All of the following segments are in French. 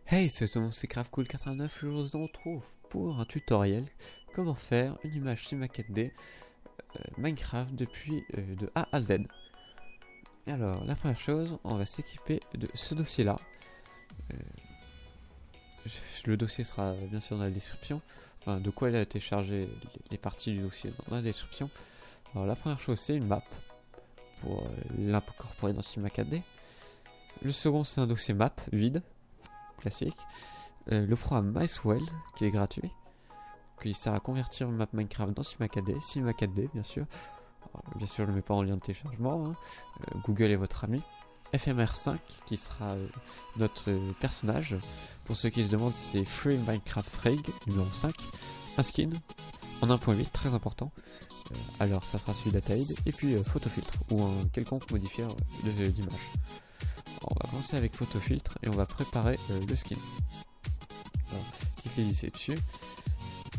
Hey, c'est tout le monde, c'est CraftCool89, je vous retrouve pour un tutoriel comment faire une image sur maquette D Minecraft depuis de A à Z. Alors, la première chose, on va s'équiper de ce dossier-là. Le dossier sera bien sûr dans la description, enfin de quoi il a été chargé, les parties du dossier dans la description. Alors, la première chose, c'est une map pour l'incorporer dans CineMaquette D. Le second, c'est un dossier map vide. Classique. Le programme MiceWell qui est gratuit, qui sert à convertir une map Minecraft dans CineMaquette D, bien sûr. Alors, bien sûr, je ne mets pas en lien de téléchargement. Google est votre ami. FMR5 qui sera notre personnage. Pour ceux qui se demandent, c'est Free Minecraft Frig numéro 5. Un skin en 1.8, très important. Alors, ça sera celui d'Ataïd. Et puis photofiltre ou un quelconque modifieur d'image. On va commencer avec photofiltre et on va préparer le skin. Alors, cliquez dessus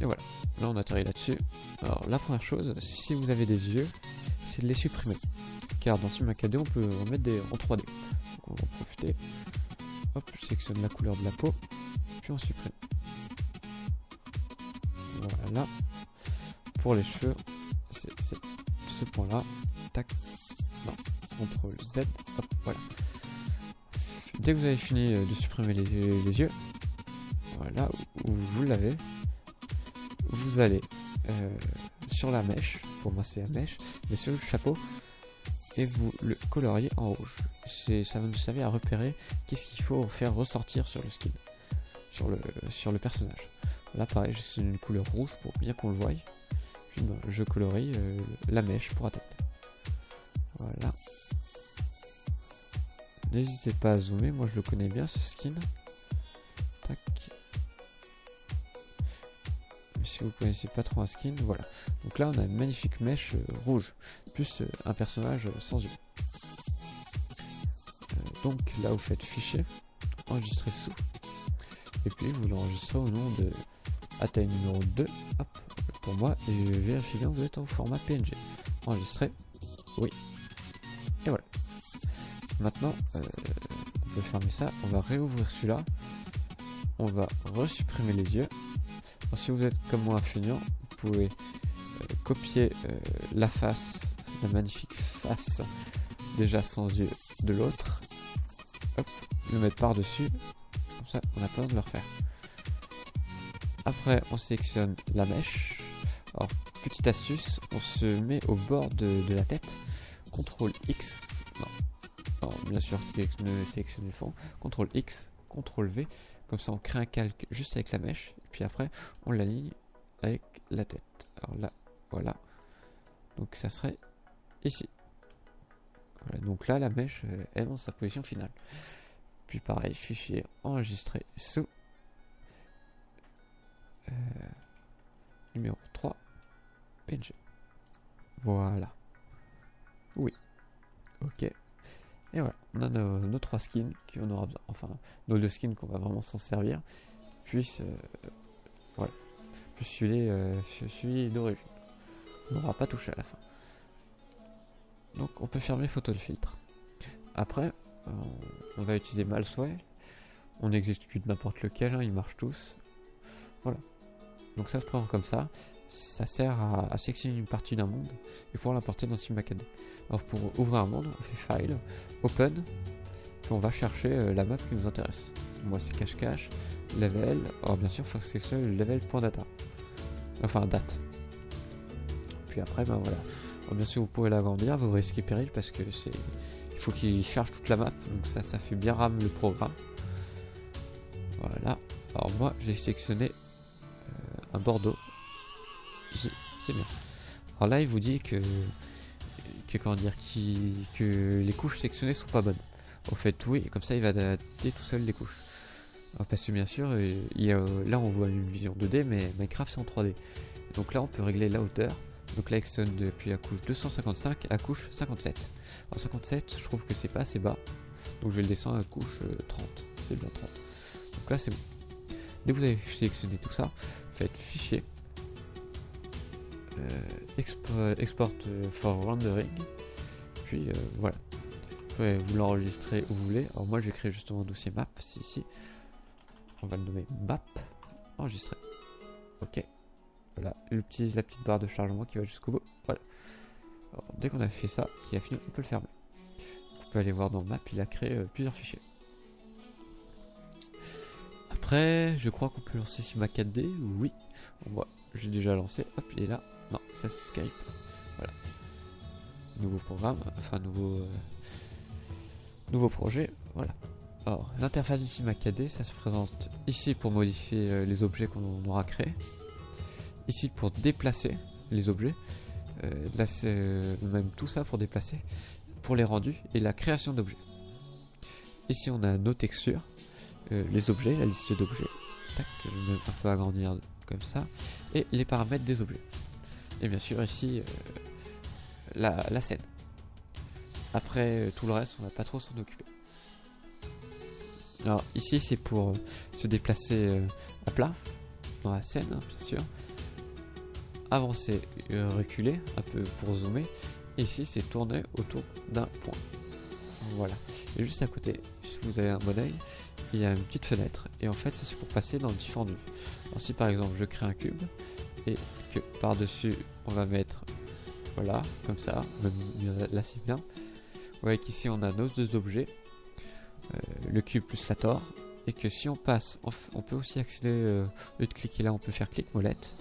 et voilà, là on atterrit là-dessus. Alors la première chose, si vous avez des yeux, c'est de les supprimer, car dans CineMaquette D on peut en mettre des en 3D. Donc on va en profiter. Hop, je sélectionne la couleur de la peau, puis on supprime. Voilà. Pour les cheveux, c'est ce point-là. Tac. Non. CTRL Z. Hop, voilà. Dès que vous avez fini de supprimer les yeux, voilà, où vous l'avez, vous allez sur la mèche, pour moi c'est la mèche, mais sur le chapeau, et vous le coloriez en rouge. Ça va nous servir à repérer qu'est-ce qu'il faut faire ressortir sur le skin, sur le personnage. Là pareil, c'est une couleur rouge pour bien qu'on le voie. Puis je colorie la mèche pour atteindre. Voilà. N'hésitez pas à zoomer, moi je le connais bien ce skin. Tac. Si vous connaissez pas trop un skin, voilà. Donc là on a une magnifique mèche rouge, plus un personnage sans yeux. Donc là vous faites fichier, enregistrer sous, et puis vous l'enregistrez au nom de Ataï numéro 2, hop, pour moi, et vérifiez bien que vous êtes au format PNG. Enregistrer, oui. Et voilà. Maintenant, on peut fermer ça, on va réouvrir celui-là, on va resupprimer les yeux. Alors, si vous êtes comme moi un feignant, vous pouvez copier la face, la magnifique face déjà sans yeux de l'autre, hop, le mettre par-dessus, comme ça on n'a pas besoin de le refaire. Après on sélectionne la mèche. Alors petite astuce, on se met au bord de la tête, CTRL X, non. Alors, bien sûr, sélectionnez le fond, CTRL X, CTRL V, comme ça on crée un calque juste avec la mèche, et puis après on l'aligne avec la tête. Alors là, voilà, donc ça serait ici. Voilà, donc là la mèche est dans sa position finale. Puis pareil, fichier enregistré sous numéro 3 PNG. Voilà. Oui. Ok. Et voilà, on a nos 3 skins qui on aura besoin, enfin nos 2 skins qu'on va vraiment s'en servir, puis voilà, puis celui d'origine, on n'aura pas touché à la fin. Donc on peut fermer photo de filtre. Après, on va utiliser MiceWell, on exécute n'importe lequel, hein, ils marchent tous. Voilà, donc ça se prend comme ça. Ça sert à sélectionner une partie d'un monde et pour l'importer dans CineMaquette D. Alors pour ouvrir un monde, on fait File, Open, puis on va chercher la map qui nous intéresse. Moi c'est cache-cache, level, alors bien sûr il faut sélectionner le level.data, enfin date. Puis après ben voilà, alors, bien sûr vous pouvez l'agrandir, vous risquez péril parce que il faut qu'il charge toute la map, donc ça fait bien RAM le programme. Voilà, alors moi j'ai sélectionné un Bordeaux. Ici, c'est bien. Alors là, il vous dit que comment dire, que les couches sélectionnées sont pas bonnes. Au fait, oui, et comme ça, il va adapter tout seul les couches. Alors, parce que bien sûr, là, on voit une vision 2D, mais Minecraft c'est en 3D. Donc là, on peut régler la hauteur. Donc là, il sélectionne depuis la couche 255 à la couche 57. Alors 57, je trouve que c'est pas assez bas. Donc je vais le descendre à la couche 30. C'est bien 30. Donc là, c'est bon. Dès que vous avez sélectionné tout ça, faites fichier. Export for rendering, puis voilà, vous l'enregistrez où vous voulez. Alors moi j'ai créé justement un dossier map, c'est ici, on va le nommer map, enregistrer. Ok. Voilà, la petite barre de chargement qui va jusqu'au bout. Voilà. Alors, dès qu'on a fait ça, qu'il a fini, on peut le fermer. On peut aller voir dans map, il a créé plusieurs fichiers. Après, je crois qu'on peut lancer sur ma 4D. Oui. Bon, moi, j'ai déjà lancé. Hop, il est là. Non, ça c'est Skype. Voilà. Nouveau programme, enfin nouveau projet. Voilà. Alors, l'interface du Cinemac 4D, ça se présente ici pour modifier les objets qu'on aura créés. Ici pour déplacer les objets. Là, c'est même tout ça pour déplacer. Pour les rendus et la création d'objets. Ici, on a nos textures. Les objets, la liste d'objets. Tac, je vais un peu agrandir comme ça. Et les paramètres des objets. Et bien sûr, ici, la scène. Après, tout le reste, on va pas trop s'en occuper. Alors, ici, c'est pour se déplacer à plat, dans la scène, hein, bien sûr. Avancer, reculer, un peu pour zoomer. Et ici, c'est tourner autour d'un point. Voilà. Et juste à côté, si vous avez un bon oeil, il y a une petite fenêtre. Et en fait, ça c'est pour passer dans différentes vues. Alors, si par exemple, je crée un cube, et que par-dessus, on va mettre, voilà, comme ça, même là c'est bien. Vous voyez qu'ici, on a nos deux objets, le cube plus la tore. Et que si on passe, on peut aussi accéder, au lieu de cliquer là, on peut faire clic molette.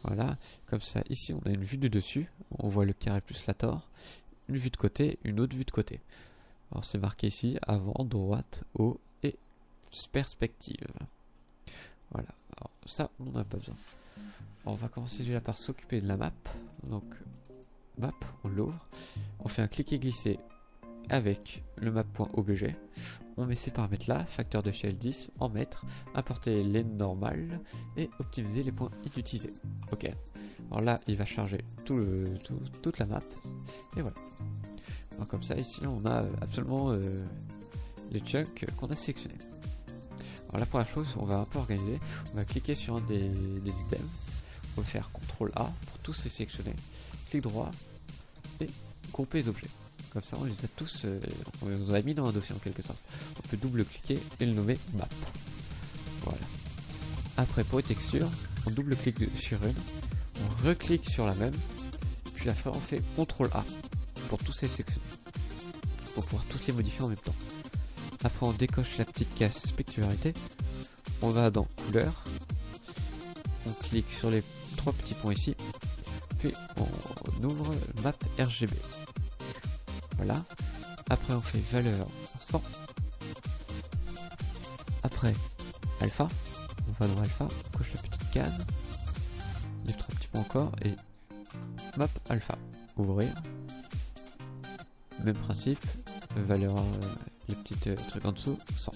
Voilà, comme ça, ici on a une vue de dessus, on voit le carré plus la tore, une vue de côté, une autre vue de côté. Alors c'est marqué ici, avant, droite, haut et perspective. Voilà, alors ça on n'en a pas besoin. Alors, on va commencer déjà par s'occuper de la map. Donc, map, on l'ouvre, on fait un cliquer glisser avec le map.obj. On met ces paramètres là, facteur d'échelle 10 en mètres, importer les normales et optimiser les points inutilisés. Ok. Alors là, il va charger toute la map. Et voilà. Alors comme ça, ici, on a absolument les chunks qu'on a sélectionnés. Alors la première chose, on va un peu organiser. On va cliquer sur un des items. On va faire CTRL A pour tous les sélectionner. Clic droit et grouper les objets. Comme ça, on les a tous, on les a mis dans un dossier en quelque sorte. On peut double-cliquer et le nommer map. Voilà. Après, pour les textures, on double-clique sur une, on reclique sur la même, puis après on fait CTRL A pour tous les sélectionner, pour pouvoir tous les modifier en même temps. Après, on décoche la petite case spectacularité, on va dans couleur, on clique sur les trois petits points ici, puis on ouvre map RGB. Voilà. Après, on fait valeur 100. Après, alpha. On va dans alpha, on coche la petite case. Les trois petits points encore. Et map alpha. Ouvrir. Même principe. Valeur, les petits trucs en dessous, 100.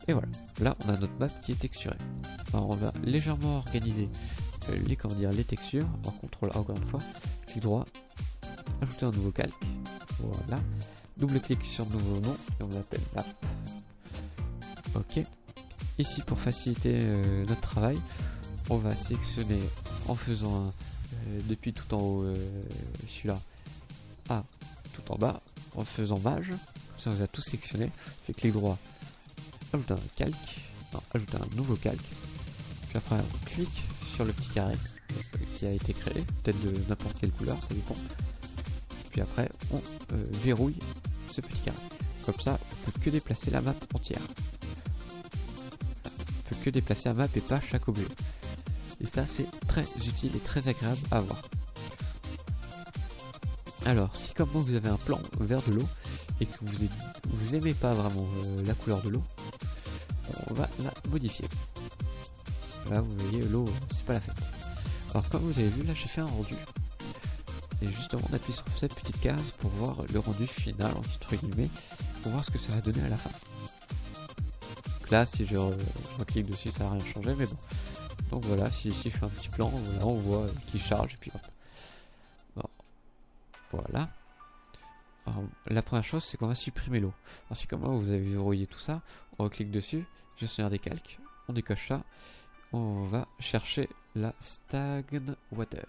Et voilà. Là, on a notre map qui est texturée. Alors, on va légèrement organiser les textures. En CTRL A encore une fois. Clic droit. Ajouter un nouveau calque. Voilà. Double-clic sur nouveau nom et on l'appelle map. Ok. Ici, pour faciliter notre travail, on va sélectionner en faisant depuis tout en haut celui-là à tout en bas, en faisant mage. Comme ça, on les a tous sélectionnés. Fait clic droit, ajouter un calque, non, ajouter un nouveau calque. Puis après, on clique sur le petit carré qui a été créé, peut-être de n'importe quelle couleur, ça dépend. Puis après, on verrouille ce petit carré. Comme ça, on peut que déplacer la map entière. On peut que déplacer la map et pas chaque objet. Et ça, c'est très utile et très agréable à voir. Alors, si comme moi, vous avez un plan vert de l'eau et que vous aimez pas vraiment la couleur de l'eau, on va la modifier. Là, vous voyez, l'eau, c'est pas la fête. Alors, comme vous avez vu, là, j'ai fait un rendu. Et justement, on appuie sur cette petite case pour voir le rendu final, entre guillemets, pour voir ce que ça va donner à la fin. Donc là, si je reclique dessus, ça n'a rien changé, mais bon. Donc voilà, si ici je fais un petit plan, voilà, on voit qu'il charge, et puis hop. Bon. Voilà. Alors, la première chose, c'est qu'on va supprimer l'eau. Alors si comme moi, vous avez verrouillé tout ça, on reclique dessus, gestionnaire des calques, on décoche ça, on va chercher la Stagnant Water.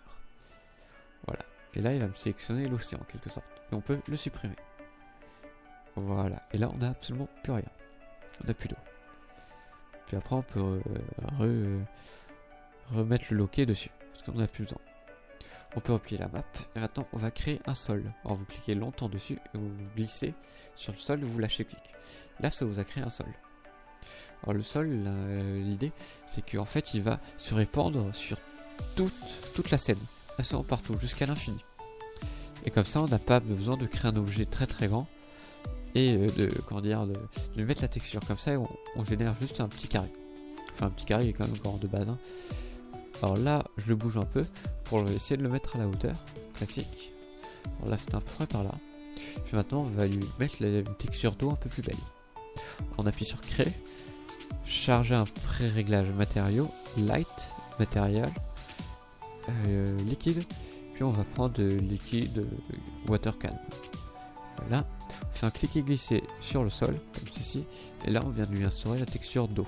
Voilà. Et là, il va me sélectionner l'océan en quelque sorte. Et on peut le supprimer. Voilà. Et là, on n'a absolument plus rien. On n'a plus d'eau. Puis après on peut remettre le loquet dessus, parce qu'on n'en a plus besoin. On peut replier la map, et maintenant on va créer un sol. Alors vous cliquez longtemps dessus, et vous glissez sur le sol, et vous lâchez clic. Là ça vous a créé un sol. Alors le sol, l'idée, c'est qu'en fait il va se répandre sur toute la scène, absolument partout, jusqu'à l'infini. Et comme ça on n'a pas besoin de créer un objet très très grand, et de mettre la texture. Comme ça on génère juste un petit carré. Enfin un petit carré est quand même grand de base, hein. Alors là je le bouge un peu pour essayer de le mettre à la hauteur classique. Alors là c'est à peu près par là. Puis maintenant on va lui mettre une texture d'eau un peu plus belle. On appuie sur créer, charger un pré-réglage matériaux, light, matériel, liquide, puis on va prendre liquide water calm. Voilà, on fait un cliquer glisser sur le sol comme ceci, et là on vient de lui instaurer la texture d'eau.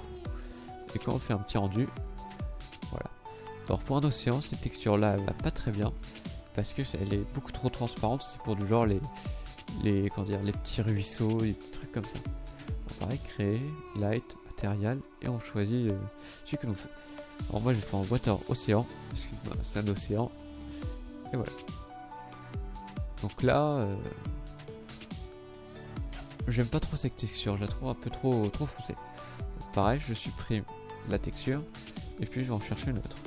Et quand on fait un petit rendu, voilà. Alors pour un océan, cette texture là elle va pas très bien parce que elle est beaucoup trop transparente. C'est pour du genre les petits ruisseaux, les petits trucs comme ça. Alors pareil, créer, light, matériel, et on choisit celui que nous fait. Alors moi je vais prendre water océan parce que c'est un océan, et voilà. Donc là j'aime pas trop cette texture, je la trouve un peu trop foncée. Donc, pareil, je supprime la texture et puis je vais en chercher une autre.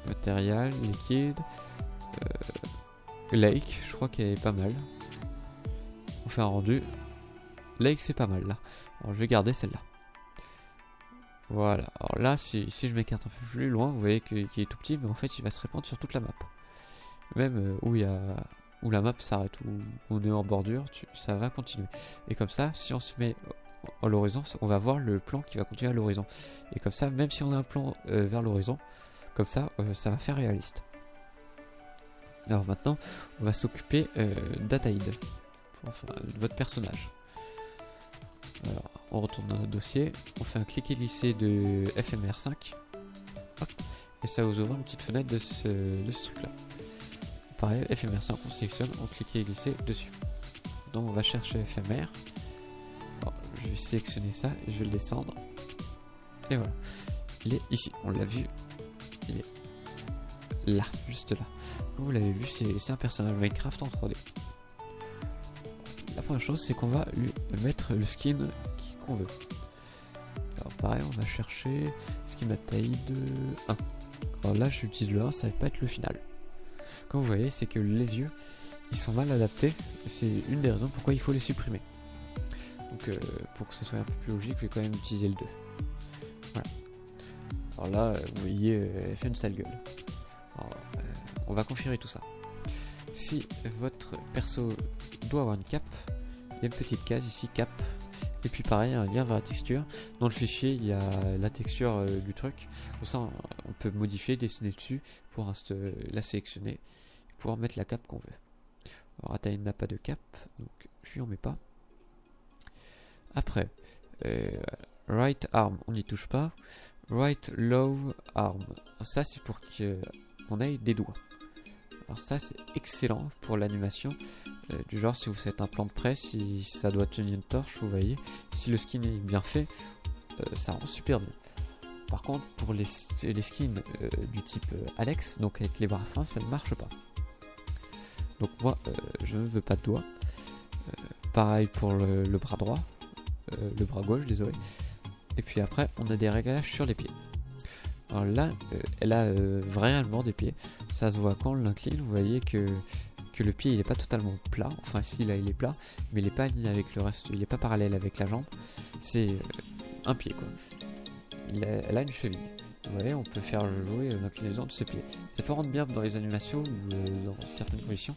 Matériel, liquide, lake, je crois qu'elle est pas mal. On fait un rendu. Lake c'est pas mal là. Alors je vais garder celle-là. Voilà. Alors là si je m'écarte un peu plus loin, vous voyez qu'il est tout petit, mais en fait il va se répandre sur toute la map. Même où la map s'arrête, où on est en bordure, ça va continuer. Et comme ça, si on se met à l'horizon, on va voir le plan qui va continuer à l'horizon. Et comme ça, même si on a un plan vers l'horizon, comme ça, ça va faire réaliste. Alors maintenant, on va s'occuper d'AtaID, enfin de votre personnage. Alors, on retourne dans notre dossier, on fait un cliquer glisser de FMR5, hop, et ça vous ouvre une petite fenêtre de ce truc là. Pareil, FMR5, on sélectionne, on clique et glisser dessus. Donc on va chercher FMR. Alors, je vais sélectionner ça et je vais le descendre. Et voilà. Il est ici, on l'a vu. Il est là, juste là. Comme vous l'avez vu, c'est un personnage Minecraft en 3D. La première chose, c'est qu'on va lui mettre le skin qu'on veut. Alors pareil, on va chercher skin AtaID 1. Alors là, j'utilise le 1, ça va pas être le final. Comme vous voyez, c'est que les yeux ils sont mal adaptés. C'est une des raisons pourquoi il faut les supprimer. Donc pour que ça soit un peu plus logique, je vais quand même utiliser le 2. Voilà. Alors là, vous voyez, elle fait une sale gueule. Alors, on va configurer tout ça. Si votre perso doit avoir une cape, il y a une petite case ici, cap. Et puis pareil, un lien vers la texture. Dans le fichier, il y a la texture du truc. Comme ça, on peut modifier, dessiner dessus pour la sélectionner et pouvoir mettre la cape qu'on veut. Alors, AtaID n'a pas de cap, donc je lui en mets pas. Après, right arm, on n'y touche pas. Right low arm, ça c'est pour qu'on ait des doigts. Alors ça c'est excellent pour l'animation. Du genre si vous faites un plan de près, si ça doit tenir une torche, vous voyez, si le skin est bien fait, ça rend super bien. Par contre pour les skins du type Alex, donc avec les bras fins, ça ne marche pas. Donc moi je ne veux pas de doigts. Pareil pour le bras droit, le bras gauche, désolé. Et puis après on a des réglages sur les pieds. Alors là elle a réellement des pieds. Ça se voit quand on l'incline, vous voyez que le pied il est pas totalement plat, enfin si là il est plat, mais il est pas aligné avec le reste, il est pas parallèle avec la jambe, c'est un pied quoi. Elle a une cheville, vous voyez, on peut faire jouer l'inclinaison de ce pied. Ça peut rendre bien dans les animations ou dans certaines conditions,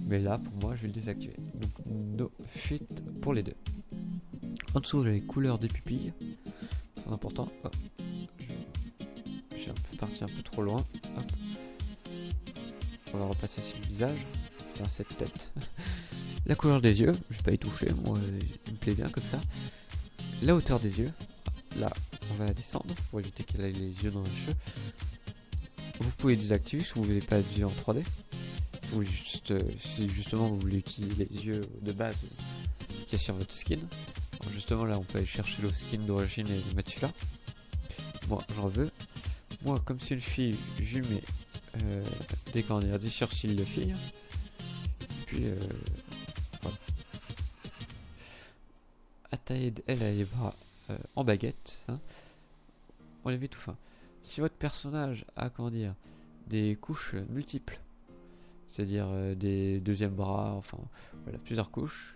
mais là pour moi je vais le désactiver. Donc no fit pour les deux. En dessous les couleurs des pupilles, c'est important. Hop. J'ai un peu parti un peu trop loin. Hop. On va repasser sur le visage. Putain, cette tête. La couleur des yeux, je vais pas y toucher, moi il me plaît bien comme ça. La hauteur des yeux, là on va la descendre pour éviter qu'elle ait les yeux dans les cheveux. Vous pouvez désactiver si vous voulez pas de yeux en 3D. Ou juste si justement vous voulez utiliser les yeux de base qu'il y a sur votre skin. Alors justement là on peut aller chercher le skin d'origine et le mettre celui-là. Moi j'en veux. Moi comme c'est une fille, je lui mets des surcils de fille. Puis voilà. Ataïd, elle a les bras en baguette. Hein. On les met tout fin. Si votre personnage a des couches multiples, c'est-à-dire des deuxièmes bras, enfin voilà, plusieurs couches,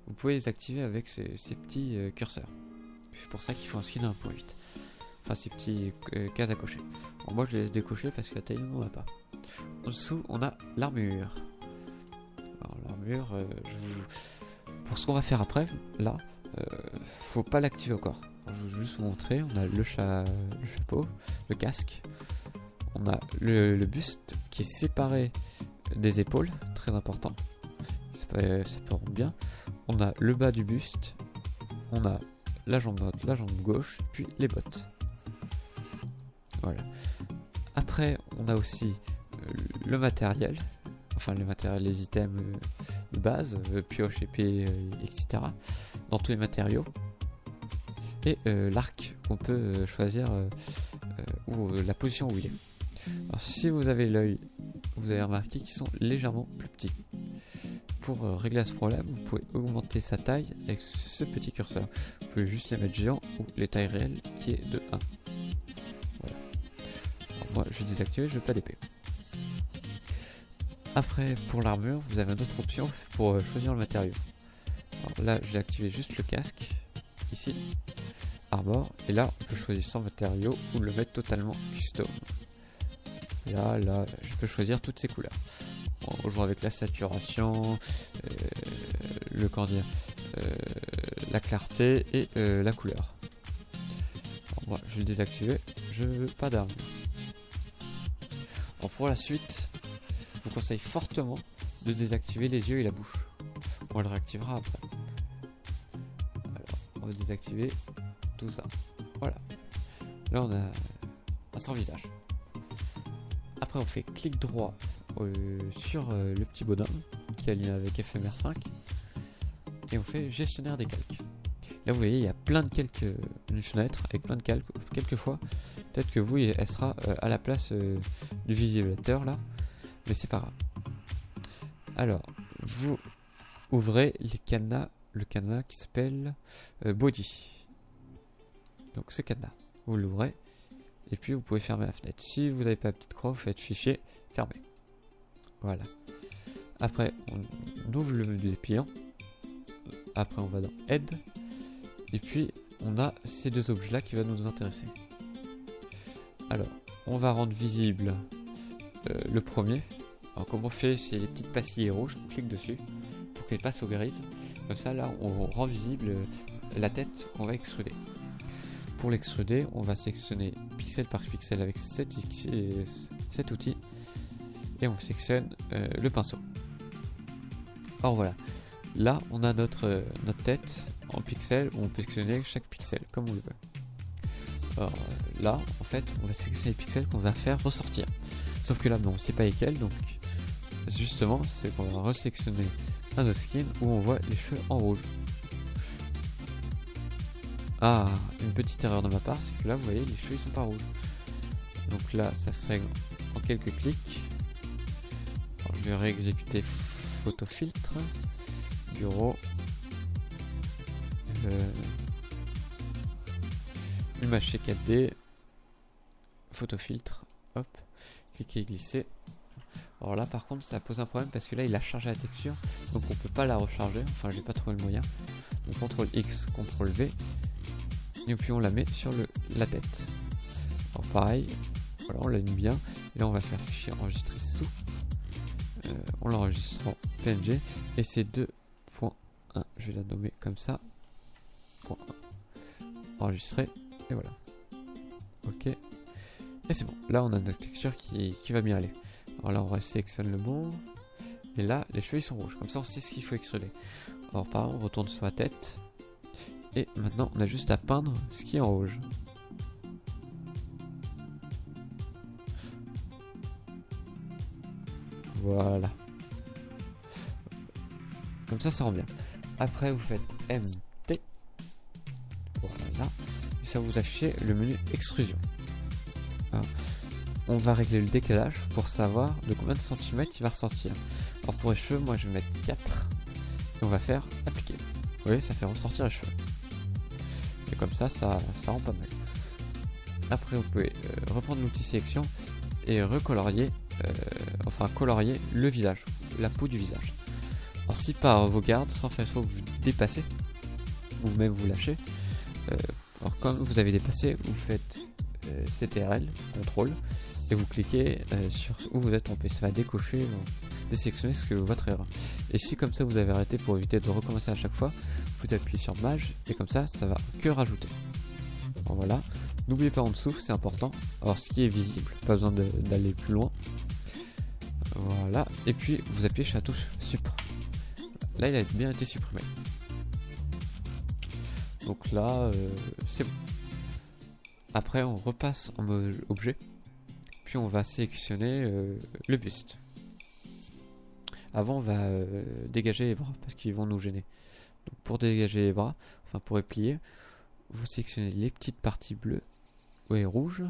vous pouvez les activer avec ces petits curseurs. C'est pour ça qu'il faut un skin 1.8. Enfin ces petits cases à cocher. Alors moi je les laisse décocher parce que la taille n'en a pas. En dessous on a l'armure. Alors l'armure, pour ce qu'on va faire après, là, faut pas l'activer encore. Alors, je vais juste vous montrer, on a le chapeau, le casque, on a le buste qui est séparé des épaules, très important, ça peut rendre bien. On a le bas du buste, on a la jambe droite, la jambe gauche, puis les bottes. Voilà. Après, on a aussi le matériel, enfin les items de base, pioche, épée, etc. Dans tous les matériaux. Et l'arc qu'on peut choisir ou la position où il est. Alors si vous avez l'œil, vous avez remarqué qu'ils sont légèrement plus petits. Pour régler ce problème, vous pouvez augmenter sa taille avec ce petit curseur. Vous pouvez juste les mettre géants ou les tailles réelles qui est de 1. Voilà. Alors moi je vais désactiver, je veux pas d'épée. Après pour l'armure, vous avez une autre option pour choisir le matériau. Alors là j'ai activé juste le casque, ici, Armor, et là on peut choisir sans matériau ou le mettre totalement custom. Là je peux choisir toutes ces couleurs. On joue avec la saturation, la clarté et la couleur. Alors moi je vais le désactiver, je veux pas d'armure. Alors pour la suite, je vous conseille fortement de désactiver les yeux et la bouche. On le réactivera après. Alors, on va désactiver tout ça. Voilà. Là on a un sans visage. Après on fait clic droit sur le petit bonhomme qui est aligné avec FMR5 et on fait gestionnaire des calques. Là vous voyez il y a plein de calques, une fenêtre avec plein de calques. Quelquefois peut-être que vous elle sera à la place du visualisateur là, mais c'est pas grave. Alors vous ouvrez le cadenas qui s'appelle body. Donc ce cadenas vous l'ouvrez et puis vous pouvez fermer la fenêtre. Si vous n'avez pas la petite croix, vous faites fichier fermé. Voilà. Après on ouvre le menu des clients. Après on va dans aide. Et puis on a ces deux objets là qui vont nous intéresser. Alors on va rendre visible le premier. Alors comme on fait, c'est les petites pastilles rouges, on clique dessus pour qu'elles passent au gris. Comme ça là on rend visible la tête qu'on va extruder. Pour l'extruder, on va sélectionner pixel par pixel avec cet outil et on sélectionne le pinceau. Alors voilà, là on a notre tête en pixels où on peut sélectionner chaque pixel comme on le veut. Alors là en fait on va sélectionner les pixels qu'on va faire ressortir. Sauf que là non, on ne sait pas lesquels, donc justement c'est qu'on va resélectionner un autre skin où on voit les cheveux en rouge. Ah, une petite erreur de ma part, c'est que là vous voyez les cheveux ils sont pas rouges. Donc là ça se règle en quelques clics. Alors, je vais réexécuter photo filtre, bureau, image 4D, photo filtre, hop, cliquer et glisser. Alors là par contre ça pose un problème parce que là il a chargé la texture, donc on peut pas la recharger, enfin j'ai pas trouvé le moyen. Donc CTRL X, CTRL V, et puis on la met sur la tête. Alors pareil, voilà on l'aligne bien, et là on va faire fichier enregistrer sous, on l'enregistre en PNG, et c'est 2.1, je vais la nommer comme ça, .1, enregistrer, et voilà, ok, et c'est bon, là on a notre texture qui va bien aller. Alors là on sélectionne le bon, et là les cheveux ils sont rouges, comme ça on sait ce qu'il faut extruder. Alors par exemple on retourne sur la tête, et maintenant on a juste à peindre ce qui est en rouge. Voilà. Comme ça rend bien. Après vous faites MT et ça vous affiche le menu extrusion. Alors, on va régler le décalage pour savoir de combien de centimètres il va ressortir. Alors pour les cheveux, moi je vais mettre 4 et on va faire appliquer. Vous voyez, ça fait ressortir les cheveux. Et comme ça rend pas mal. Après vous pouvez reprendre l'outil sélection et recolorier, colorier le visage, la peau du visage. Alors si par vos gardes, sans faire faut vous dépassez, ou même vous lâchez, alors comme vous avez dépassé, vous faites CTRL, CTRL, et vous cliquez sur où vous êtes trompé. Ça va décocher, désélectionner ce que votre erreur. Et si comme ça vous avez arrêté pour éviter de recommencer à chaque fois, vous appuyez sur Maj et comme ça va que rajouter. Bon, voilà. N'oubliez pas en dessous, c'est important. Alors ce qui est visible, pas besoin d'aller plus loin. Voilà. Et puis vous appuyez sur la touche Sup. Là il a bien été supprimé. Donc là c'est bon. Après on repasse en mode objet. Puis on va sélectionner le buste. Avant on va dégager les bras parce qu'ils vont nous gêner. Donc pour dégager les bras, enfin pour les plier, vous sélectionnez les petites parties bleues et rouges,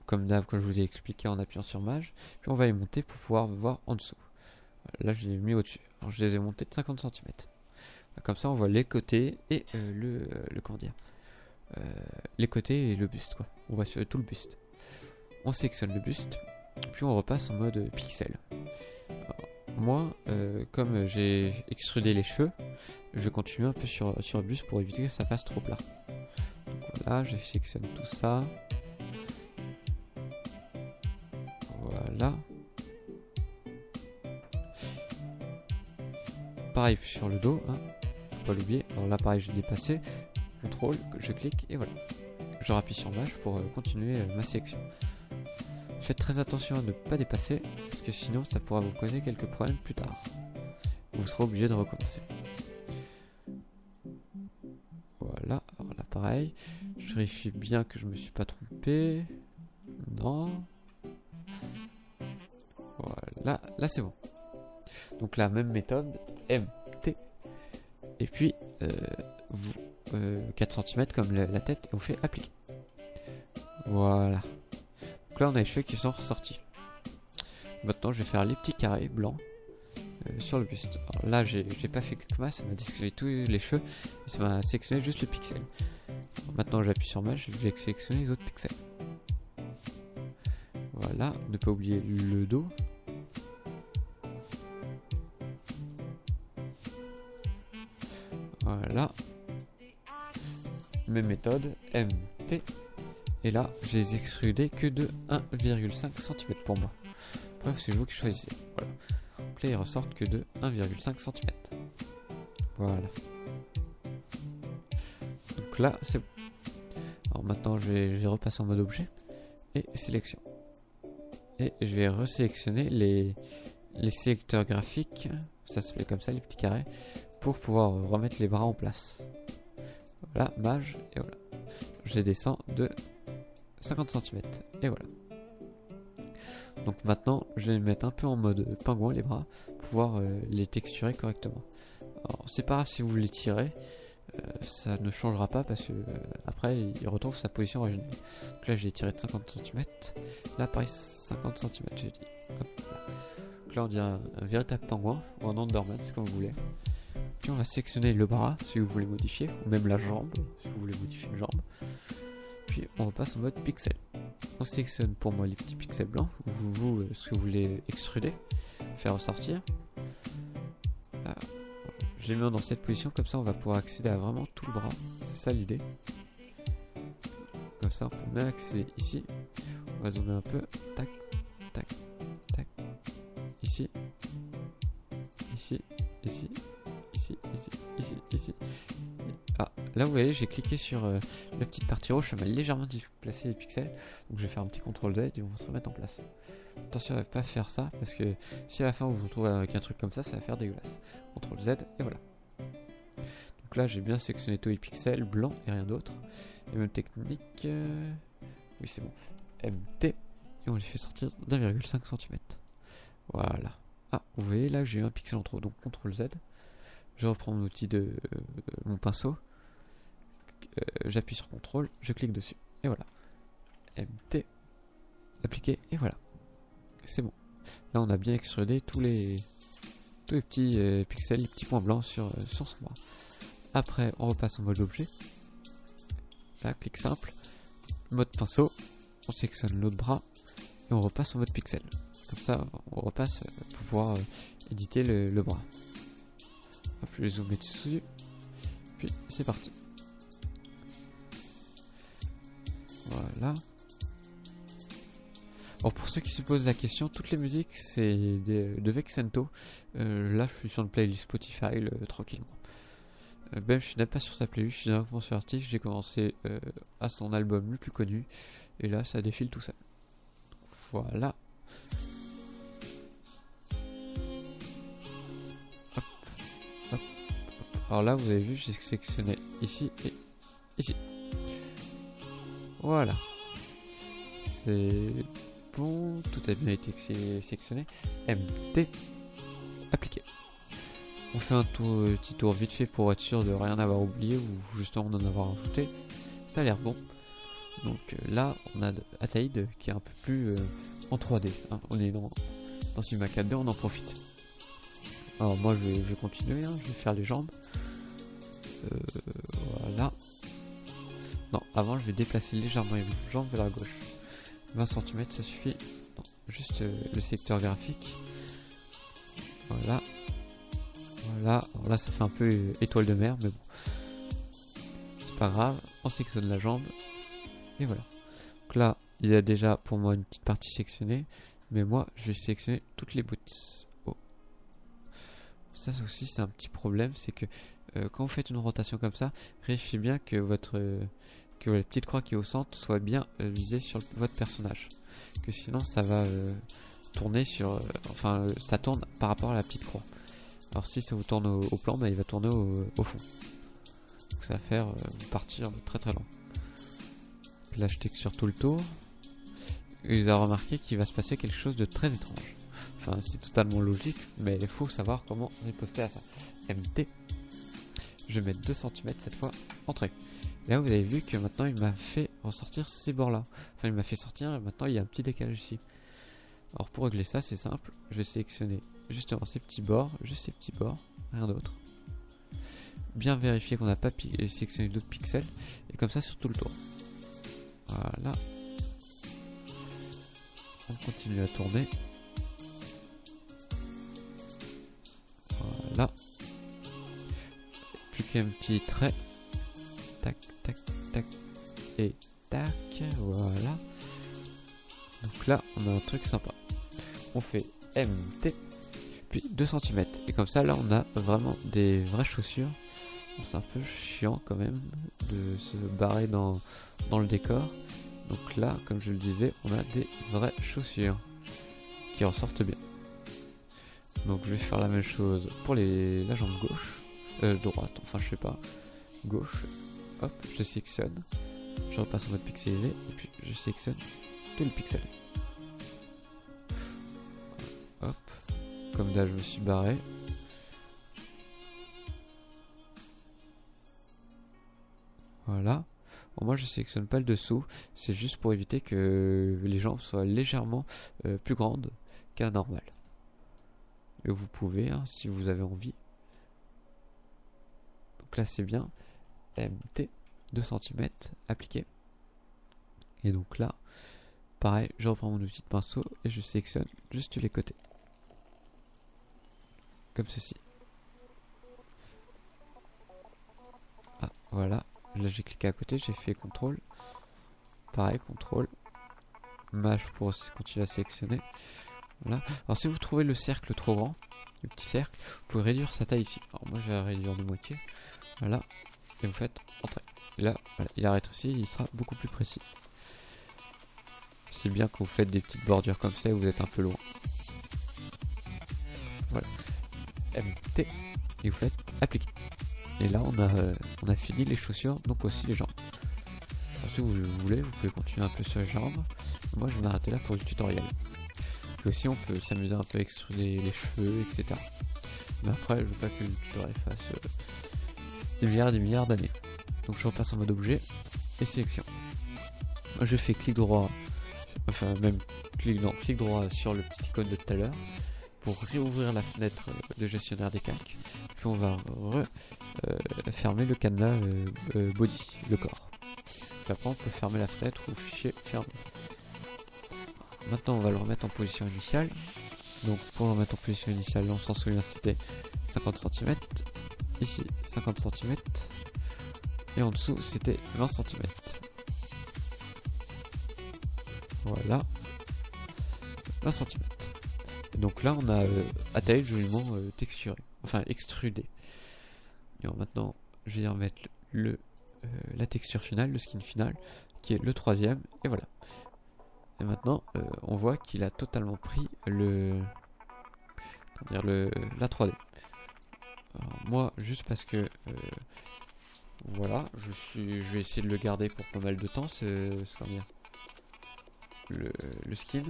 comme d'hab quand je vous ai expliqué en appuyant sur Maj. Puis on va les monter pour pouvoir voir en dessous. Là je les ai mis au-dessus. Alors je les ai montés de 50 cm. Comme ça on voit les côtés et comment dire, les côtés et le buste quoi. On voit sur tout le buste. On sélectionne le buste, puis on repasse en mode pixel. Alors, moi, comme j'ai extrudé les cheveux, je vais continuer un peu sur le buste pour éviter que ça fasse trop plat. Donc voilà, je sélectionne tout ça. Voilà. Pareil sur le dos, hein, faut pas l'oublier. Alors là, pareil, j'ai dépassé. CTRL, je clique et voilà. Je rappuie sur Maj pour continuer ma sélection. Faites très attention à ne pas dépasser, parce que sinon ça pourra vous causer quelques problèmes plus tard. Vous serez obligé de recommencer. Voilà, alors là pareil, je vérifie bien que je me suis pas trompé. Non. Voilà, là c'est bon. Donc la même méthode, MT. Et puis, 4 cm comme la tête, et on fait appliquer. Voilà. Donc là on a les cheveux qui sont ressortis. Maintenant je vais faire les petits carrés blancs sur le buste. Alors là j'ai pas fait clic masse, ça m'a sélectionné tous les cheveux et ça m'a sélectionné juste le pixel. Alors maintenant j'appuie sur Maj, je vais sélectionner les autres pixels. Voilà, ne pas oublier le dos. Voilà. Même méthode, MT. Et là, je les ai extrudés que de 1,5 cm pour moi. Bref, c'est vous qui choisissez. Voilà. Donc là, ils ressortent que de 1,5 cm. Voilà. Donc là, c'est bon. Alors maintenant, je vais repasser en mode objet et sélection. Et je vais resélectionner les sélecteurs graphiques, ça s'appelle comme ça, les petits carrés, pour pouvoir remettre les bras en place. Voilà, Maj, et voilà. Je les descends de 50 cm et voilà. Donc maintenant je vais les mettre un peu en mode pingouin les bras pour pouvoir les texturer correctement. Alors c'est pas grave si vous les tirez, ça ne changera pas parce que après il retrouve sa position originale. Donc là je l'ai tiré de 50 cm, là pareil 50 cm j'ai dit. Hop, là. Donc là on dirait un véritable pingouin ou un Enderman, c'est comme vous voulez. Puis on va sélectionner le bras si vous voulez modifier, ou même la jambe si vous voulez modifier une jambe. Puis on repasse en mode pixel. On sélectionne pour moi les petits pixels blancs, vous ce que vous voulez extruder, faire ressortir. Là, je les mets dans cette position, comme ça on va pouvoir accéder à vraiment tout le bras, c'est ça l'idée. Comme ça on peut même accéder ici. On va zoomer un peu, tac, tac, tac, ici, ici, ici, ici, ici, ici, ici. Ah, là vous voyez j'ai cliqué sur la petite partie rouge, ça m'a légèrement déplacé les pixels. Donc je vais faire un petit CTRL Z et on va se remettre en place. Attention à ne pas faire ça parce que si à la fin vous vous retrouvez avec un truc comme ça va faire dégueulasse. CTRL Z et voilà. Donc là j'ai bien sélectionné tous les pixels blancs et rien d'autre. Et même technique, oui c'est bon, MT, et on les fait sortir d'1,5 cm. Voilà. Ah vous voyez là j'ai eu un pixel en trop, donc CTRL Z. Je reprends mon outil de mon pinceau, j'appuie sur CTRL, je clique dessus, et voilà. MT, appliquer, et voilà. C'est bon. Là, on a bien extrudé tous les petits pixels, les petits points blancs sur son bras. Après, on repasse en mode objet. Là, clic simple, mode pinceau, on sélectionne l'autre bras, et on repasse en mode pixel. Comme ça, on repasse pour pouvoir éditer le bras. Hop, je vais zoomer dessus, puis c'est parti. Voilà. Alors pour ceux qui se posent la question, toutes les musiques c'est de Vexento. Là je suis sur une playlist Spotify tranquillement. Même je suis même pas sur sa playlist, je suis directement sur l'artiste, j'ai commencé à son album le plus connu. Et là ça défile tout ça. Voilà. Hop, hop, hop. Alors là vous avez vu, j'ai sélectionné ici et ici. Voilà. C'est bon, tout a bien été sélectionné. MT, appliqué. On fait un petit tour vite fait pour être sûr de rien avoir oublié ou justement d'en avoir ajouté. Ça a l'air bon. Donc là, on a Ataïd qui est un peu plus en 3D. Hein. On est dans Cinema 4D, on en profite. Alors moi, je vais continuer, hein. Je vais faire les jambes. Voilà. Non, avant, je vais déplacer légèrement les jambes vers la gauche. 20 cm, ça suffit. Non, juste le secteur graphique. Voilà. Voilà. Alors là, ça fait un peu étoile de mer, mais bon. C'est pas grave. On sélectionne la jambe. Et voilà. Donc là, il y a déjà pour moi une petite partie sectionnée. Mais moi, je vais sélectionner toutes les boots. Oh. Ça aussi, c'est un petit problème. C'est que quand vous faites une rotation comme ça, vérifiez bien que que la petite croix qui est au centre soit bien visée sur votre personnage, que sinon ça va tourner sur ça tourne par rapport à la petite croix. Alors si ça vous tourne au plan, bah, il va tourner au fond, donc ça va faire partir très très long. Là je texture tout le tour et vous avez remarqué qu'il va se passer quelque chose de très étrange. Enfin c'est totalement logique, mais il faut savoir comment riposter à ça. MT, je vais mettre 2 cm cette fois, entrée. Là vous avez vu que maintenant il m'a fait ressortir ces bords là. Enfin il m'a fait sortir, maintenant il y a un petit décalage ici. Alors pour régler ça c'est simple, je vais sélectionner justement ces petits bords, juste ces petits bords, rien d'autre. Bien vérifier qu'on n'a pas sélectionné d'autres pixels, et comme ça sur tout le tour. Voilà. On continue à tourner. Voilà. Plus qu'un petit trait. Tac, tac, tac, et tac, voilà. Donc là, on a un truc sympa. On fait MT, puis 2 cm. Et comme ça, là, on a vraiment des vraies chaussures. Bon, c'est un peu chiant quand même de se barrer dans le décor. Donc là, comme je le disais, on a des vraies chaussures qui ressortent bien. Donc je vais faire la même chose pour la jambe gauche, droite, enfin je sais pas, gauche. Hop, je sélectionne, je repasse en mode pixelisé, et puis je sélectionne tout le pixel. Hop, comme là je me suis barré. Voilà. Bon, moi je sélectionne pas le dessous, c'est juste pour éviter que les jambes soient légèrement plus grandes qu'à la normale. Et vous pouvez, hein, si vous avez envie. Donc là c'est bien. MT, 2 cm, appliqué. Et donc là, pareil, je reprends mon outil de pinceau et je sélectionne juste les côtés. Comme ceci. Ah, voilà. Là j'ai cliqué à côté, j'ai fait CTRL. Pareil, CTRL. Mâche pour continuer à sélectionner. Voilà. Alors si vous trouvez le cercle trop grand, le petit cercle, vous pouvez réduire sa taille ici. Alors moi je vais réduire de moitié. Voilà. Et vous faites entrer. Et là, voilà, il a rétréci, il sera beaucoup plus précis. C'est bien quand vous faites des petites bordures comme ça et vous êtes un peu loin. Voilà. MT. Et vous faites appliquer. Et là, on a fini les chaussures, donc aussi les jambes. Alors, si vous voulez, vous pouvez continuer un peu sur les jambes. Moi, je vais m'arrêter là pour le tutoriel. Et aussi, on peut s'amuser un peu à extruder les cheveux, etc. Mais après, je veux pas que le tutoriel fasse des milliards d'années. Donc je repasse en mode objet et sélection. Je fais clic droit, enfin même clic droit sur le petit icône de tout à l'heure pour réouvrir la fenêtre de gestionnaire des calques. Puis on va fermer le cadenas body, le corps. Puis après on peut fermer la fenêtre ou fichier fermé. Maintenant on va le remettre en position initiale. Donc pour le remettre en position initiale, on s'en souvient, c'était 50 cm. Ici 50 cm. Et en dessous c'était 20 cm. Voilà. 20 cm. Et donc là on a Ataïd joliment texturé. Enfin extrudé. Et maintenant je vais y remettre la texture finale, le skin final, qui est le troisième. Et voilà. Et maintenant on voit qu'il a totalement pris la 3D. Alors, moi juste parce que voilà, je vais essayer de le garder pour pas mal de temps, c'est combien le skin,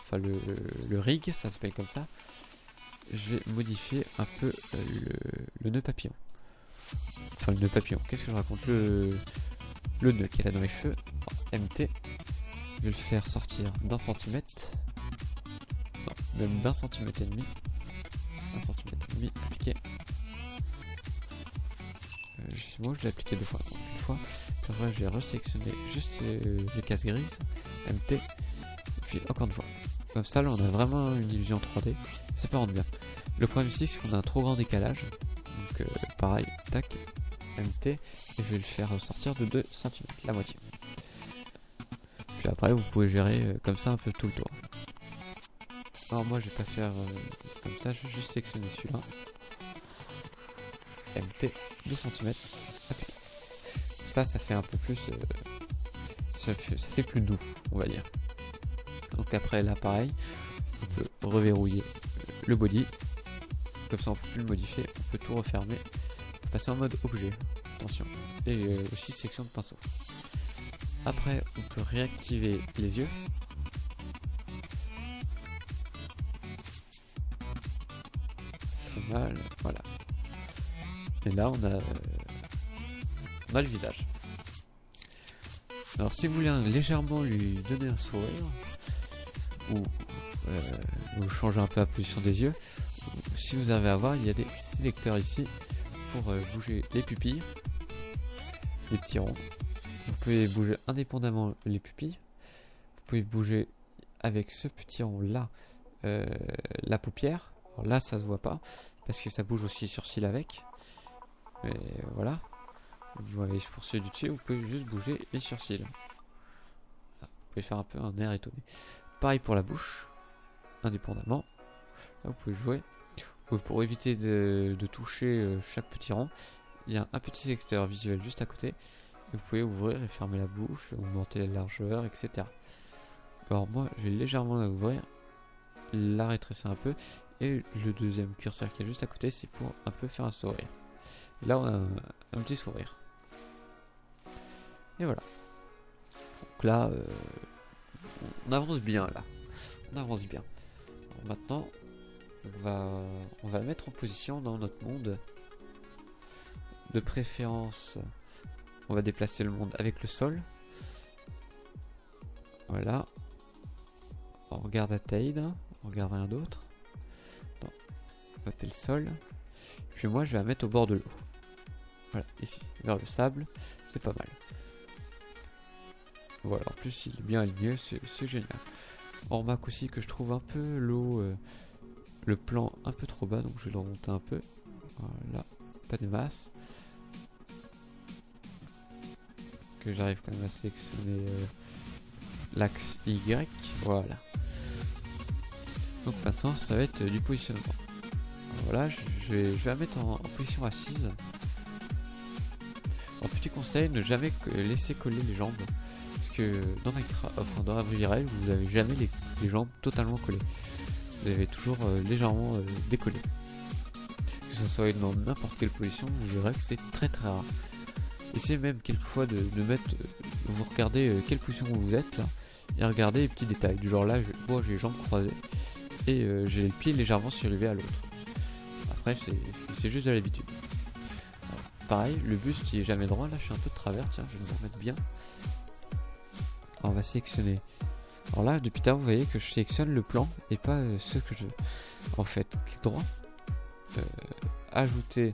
enfin le rig, ça s'appelle comme ça. Je vais modifier un peu le nœud papillon. Enfin le nœud papillon, qu'est-ce que je raconte, le nœud qu'il a dans les cheveux. Alors, MT, je vais le faire sortir d'un centimètre, non, même d'un centimètre et demi. 1 centimètre et demi appliqué. Moi je l'ai appliqué deux fois. Donc, une fois, puis après je vais resélectionner juste les cases grises, MT, et puis encore une fois. Comme ça là on a vraiment une illusion 3D, ça peut rendre bien. Le problème ici c'est qu'on a un trop grand décalage. Donc pareil, tac, MT, et je vais le faire sortir de 2 cm, la moitié. Puis après vous pouvez gérer comme ça un peu tout le tour. Alors moi je vais pas faire comme ça, je vais juste sélectionner celui-là. MT 2 cm. Ça fait un peu plus ça fait plus doux, on va dire. Donc après là pareil, on peut reverrouiller le body. Comme ça on peut plus le modifier, on peut tout refermer, passer en mode objet, attention, et aussi section de pinceau. Après on peut réactiver les yeux. Pas mal, voilà. Et là on a le visage. Alors si vous voulez légèrement lui donner un sourire, ou changer un peu la position des yeux, si vous avez à voir, il y a des sélecteurs ici pour bouger les pupilles, les petits ronds. Vous pouvez bouger indépendamment les pupilles. Vous pouvez bouger avec ce petit rond là la paupière. Alors là ça se voit pas parce que ça bouge aussi les sourcils avec. Mais voilà. Vous voyez, pour ceux du dessus, vous pouvez juste bouger les sourcils. Là, vous pouvez faire un peu un air étonné. Pareil pour la bouche, indépendamment. Là, vous pouvez jouer. Pour éviter de toucher chaque petit rond, il y a un petit sélecteur visuel juste à côté. Et vous pouvez ouvrir et fermer la bouche, augmenter la largeur, etc. Alors moi, je vais légèrement la ouvrir, la rétrécir un peu. Et le deuxième curseur qui est juste à côté, c'est pour un peu faire un sourire. Et là, on a un petit sourire. Et voilà. Donc là, on avance bien là. On avance bien. Alors maintenant, on va mettre en position dans notre monde. De préférence, on va déplacer le monde avec le sol. Voilà. On regarde Ataïd. On regarde rien d'autre. On va taper le sol. Puis moi, je vais la mettre au bord de l'eau. Voilà, ici, vers le sable. C'est pas mal. Voilà, en plus il est bien aligné, c'est génial. On remarque aussi que je trouve un peu l'eau, le plan un peu trop bas, donc je vais le remonter un peu. Voilà, pas des masses. Que j'arrive quand même à sélectionner l'axe Y, voilà. Donc maintenant ça va être du positionnement. Alors voilà, je vais la mettre en position assise. Un petit conseil, ne jamais laisser coller les jambes. Que dans la vie réelle, vous n'avez jamais les jambes totalement collées. Vous avez toujours légèrement décollé. Que ce soit dans n'importe quelle position, vous verrez que c'est très très rare. Essayez même quelquefois de mettre, vous regardez quelle position vous êtes là, et regardez les petits détails. Du genre là, moi j'ai les jambes croisées et j'ai les pieds légèrement surélevés à l'autre. Après, c'est juste de l'habitude. pareil, le buste il est jamais droit. Là je suis un peu de travers, tiens je vais me remettre bien. Alors, on va sélectionner. Alors là depuis tard vous voyez que je sélectionne le plan et pas ce que je veux. En fait clic droit, ajouter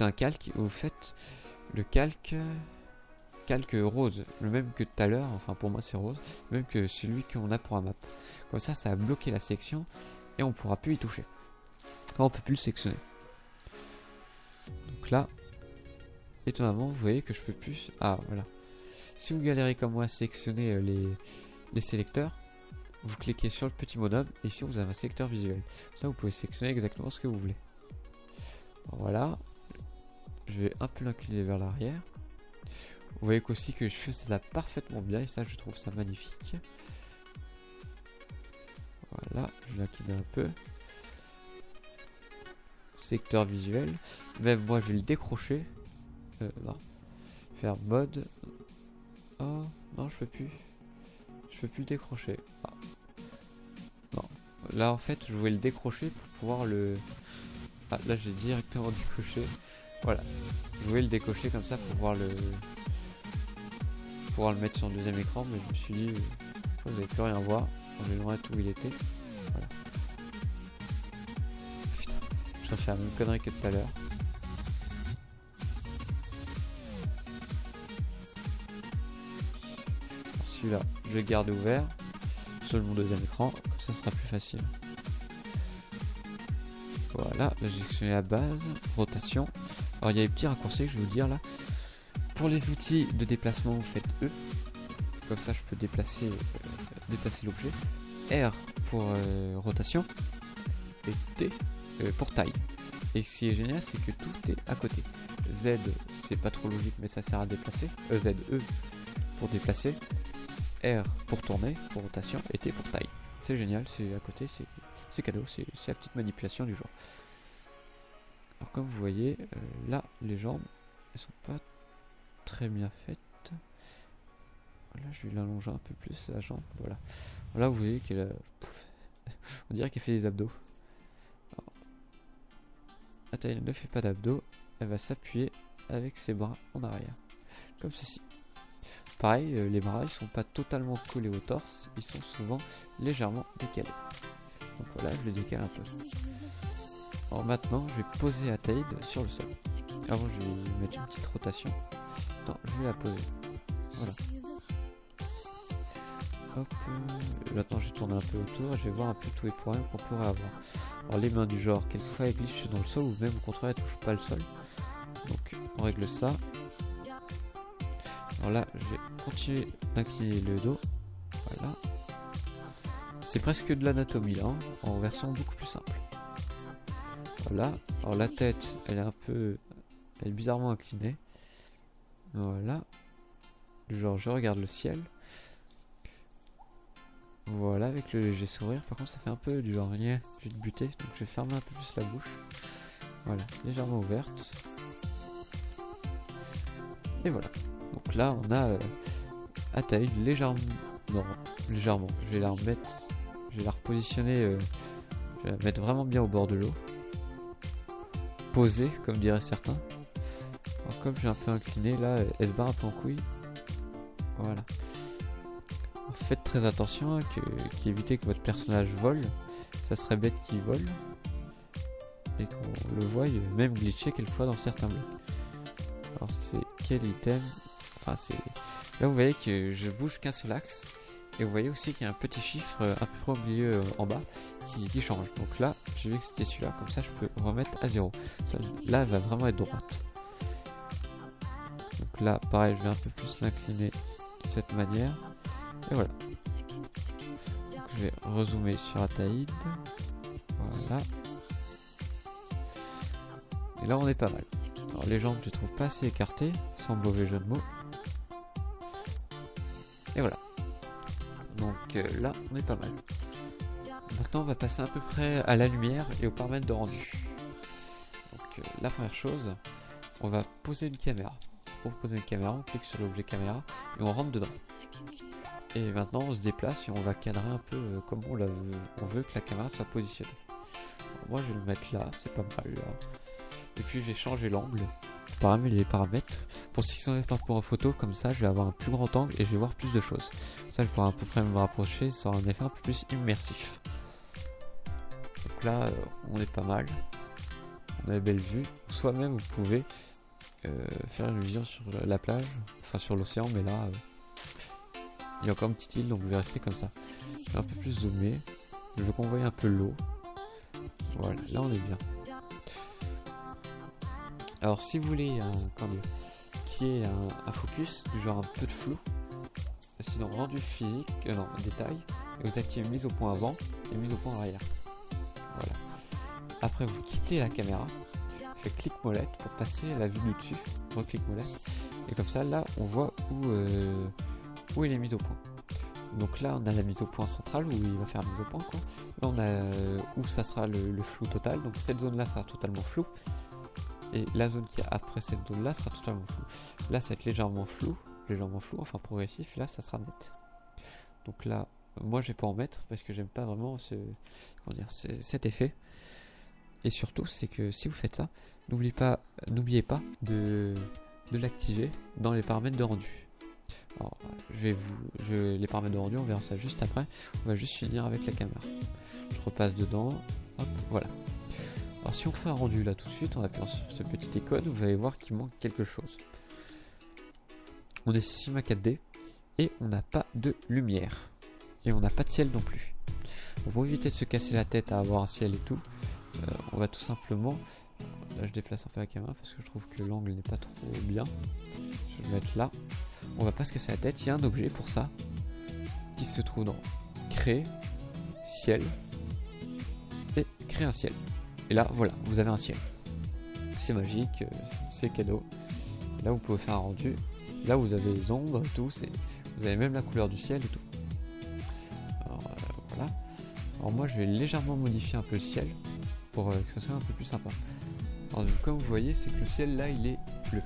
un calque et vous faites le calque rose, le même que tout à l'heure, enfin pour moi c'est rose, même que celui qu'on a pour un map. Comme ça a bloqué la sélection et on pourra plus y toucher. Là on peut plus le sélectionner. Donc là, étonnamment vous voyez que je peux plus. Ah voilà. Si vous galérez comme moi à sélectionner les sélecteurs, vous cliquez sur le petit bonhomme et ici vous avez un sélecteur visuel. Ça vous pouvez sélectionner exactement ce que vous voulez. Voilà. Je vais un peu l'incliner vers l'arrière. Vous voyez qu'aussi que je fais ça parfaitement bien et ça je trouve ça magnifique. Voilà, je l'incline un peu. Secteur visuel. Même moi je vais le décrocher. Non. Faire mode. Oh non je peux plus. Je peux plus le décrocher. Ah. Non. Là en fait je voulais le décrocher pour pouvoir le. Ah là j'ai directement décoché. Voilà. Je voulais le décocher comme ça pour pouvoir le mettre sur le deuxième écran, mais je me suis dit vous n'allez plus rien voir. On est loin de où il était. Voilà. Putain, je vais faire la même connerie que tout à l'heure. Celui-là, je vais le garder ouvert sur mon deuxième écran, comme ça sera plus facile. Voilà, là j'ai sélectionné la base, rotation. Alors il y a des petits raccourcis que je vais vous dire là. Pour les outils de déplacement, vous faites E. Comme ça, je peux déplacer l'objet. R pour rotation. Et T pour taille. Et ce qui est génial, c'est que tout est à côté. Z, c'est pas trop logique, mais ça sert à déplacer. Z, E pour déplacer. R pour tourner, pour rotation. Et T pour taille. C'est génial, c'est à côté, c'est cadeau. C'est la petite manipulation du genre. Alors comme vous voyez, là, les jambes, elles sont pas très bien faites. Là je vais l'allonger un peu plus la jambe. Voilà. Là vous voyez qu'elle a... on dirait qu'elle fait des abdos. Attends, elle ne fait pas d'abdos. Elle va s'appuyer avec ses bras en arrière. Comme ceci. Pareil, les bras ils sont pas totalement collés au torse. Ils sont souvent légèrement décalés. Donc voilà, je le décale un peu. Alors maintenant je vais poser Ataïd sur le sol. Avant je vais mettre une petite rotation. Non, je vais la poser. Voilà. Hop. Maintenant je vais tourner un peu autour. Je vais voir un peu tous les problèmes qu'on pourrait avoir. Alors les mains du genre, quelquefois elles glissent dans le sol ou même au contraire elles touchent pas le sol. Donc on règle ça. Alors là je vais continuer d'incliner le dos. Voilà. C'est presque de l'anatomie là, hein, en version beaucoup plus simple. Voilà. Alors la tête elle est bizarrement inclinée. Voilà. Genre je regarde le ciel. Voilà, avec le léger sourire. Par contre ça fait un peu du genre je vais te buter. Donc je vais fermer un peu plus la bouche. Voilà, légèrement ouverte. Et voilà. Donc là on a Ataïd légèrement. Non, légèrement. Je vais la remettre. Je vais la repositionner. Je vais la mettre vraiment bien au bord de l'eau. Posée, comme diraient certains. Alors, comme j'ai un peu incliné, là, elle se barre un peu en couille. Voilà. Faites très attention qu'évitez que votre personnage vole. Ça serait bête qu'il vole. Et qu'on le voie même glitcher quelquefois dans certains blocs. Alors c'est quel item? Enfin c'est... Là vous voyez que je bouge qu'un seul axe. Et vous voyez aussi qu'il y a un petit chiffre un peu près au milieu en bas qui change. Donc là j'ai vu que c'était celui-là. Comme ça je peux remettre à 0. Ça, là elle va vraiment être droite. Donc là pareil je vais un peu plus l'incliner de cette manière. Et voilà. Donc, je vais rezoomer sur Ataïd. Voilà. Et là on est pas mal. Alors les jambes je les trouve pas assez écartées, sans mauvais jeu de mots. Et voilà. Donc là on est pas mal. Maintenant on va passer à peu près à la lumière et aux paramètres de rendu. Donc la première chose, on va poser une caméra. Pour poser une caméra, on clique sur l'objet caméra et on rentre dedans. Et maintenant on se déplace et on va cadrer un peu comme on veut que la caméra soit positionnée. Alors moi je vais le mettre là, c'est pas mal là. Et puis j'ai changé l'angle, les paramètres pour 600 fps en photo, comme ça je vais avoir un plus grand angle et je vais voir plus de choses. Comme ça je pourrai à peu près me rapprocher sans un effet un peu plus immersif. Donc là on est pas mal, on a une belle vue. Soit même vous pouvez faire une vision sur la plage, enfin sur l'océan, mais là il y a encore une petite île, donc je vais rester comme ça. Je vais un peu plus zoomer, je veux qu'on voie un peu l'eau. Voilà, là on est bien. Alors si vous voulez qu'il y ait un focus, du genre un peu de flou, sinon rendu physique, non, détail, et vous activez mise au point avant et mise au point arrière. Voilà. Après vous quittez la caméra, faites clic molette pour passer à la vue du dessus, reclic molette, et comme ça là on voit où il est mis au point. Donc là on a la mise au point centrale où il va faire mise au point quoi. Là on a où ça sera le flou total, donc cette zone là sera totalement floue. Et la zone qui est après cette zone là sera totalement floue. Là ça va être légèrement flou, enfin progressif, et là ça sera net. Donc là, moi je vais pas en mettre parce que j'aime pas vraiment cet effet. Et surtout c'est que si vous faites ça, n'oubliez pas de l'activer dans les paramètres de rendu. Alors les paramètres de rendu, on verra ça juste après. On va juste finir avec la caméra. Je repasse dedans, hop, voilà. Alors si on fait un rendu là tout de suite en appuyant sur ce petit icône, vous allez voir qu'il manque quelque chose. On est Cinema 4D et on n'a pas de lumière. Et on n'a pas de ciel non plus. Donc pour éviter de se casser la tête à avoir un ciel et tout, on va tout simplement... Là je déplace un peu la caméra parce que je trouve que l'angle n'est pas trop bien. Je vais mettre là. On va pas se casser la tête, il y a un objet pour ça qui se trouve dans Créer, Ciel et Créer un ciel. Et là, voilà, vous avez un ciel. C'est magique, c'est cadeau. Là, vous pouvez faire un rendu. Là, vous avez les ombres et tout. Vous avez même la couleur du ciel et tout. Alors, voilà. Alors moi, je vais légèrement modifier un peu le ciel pour que ça soit un peu plus sympa. Alors, comme vous voyez, c'est que le ciel, là, il est bleu.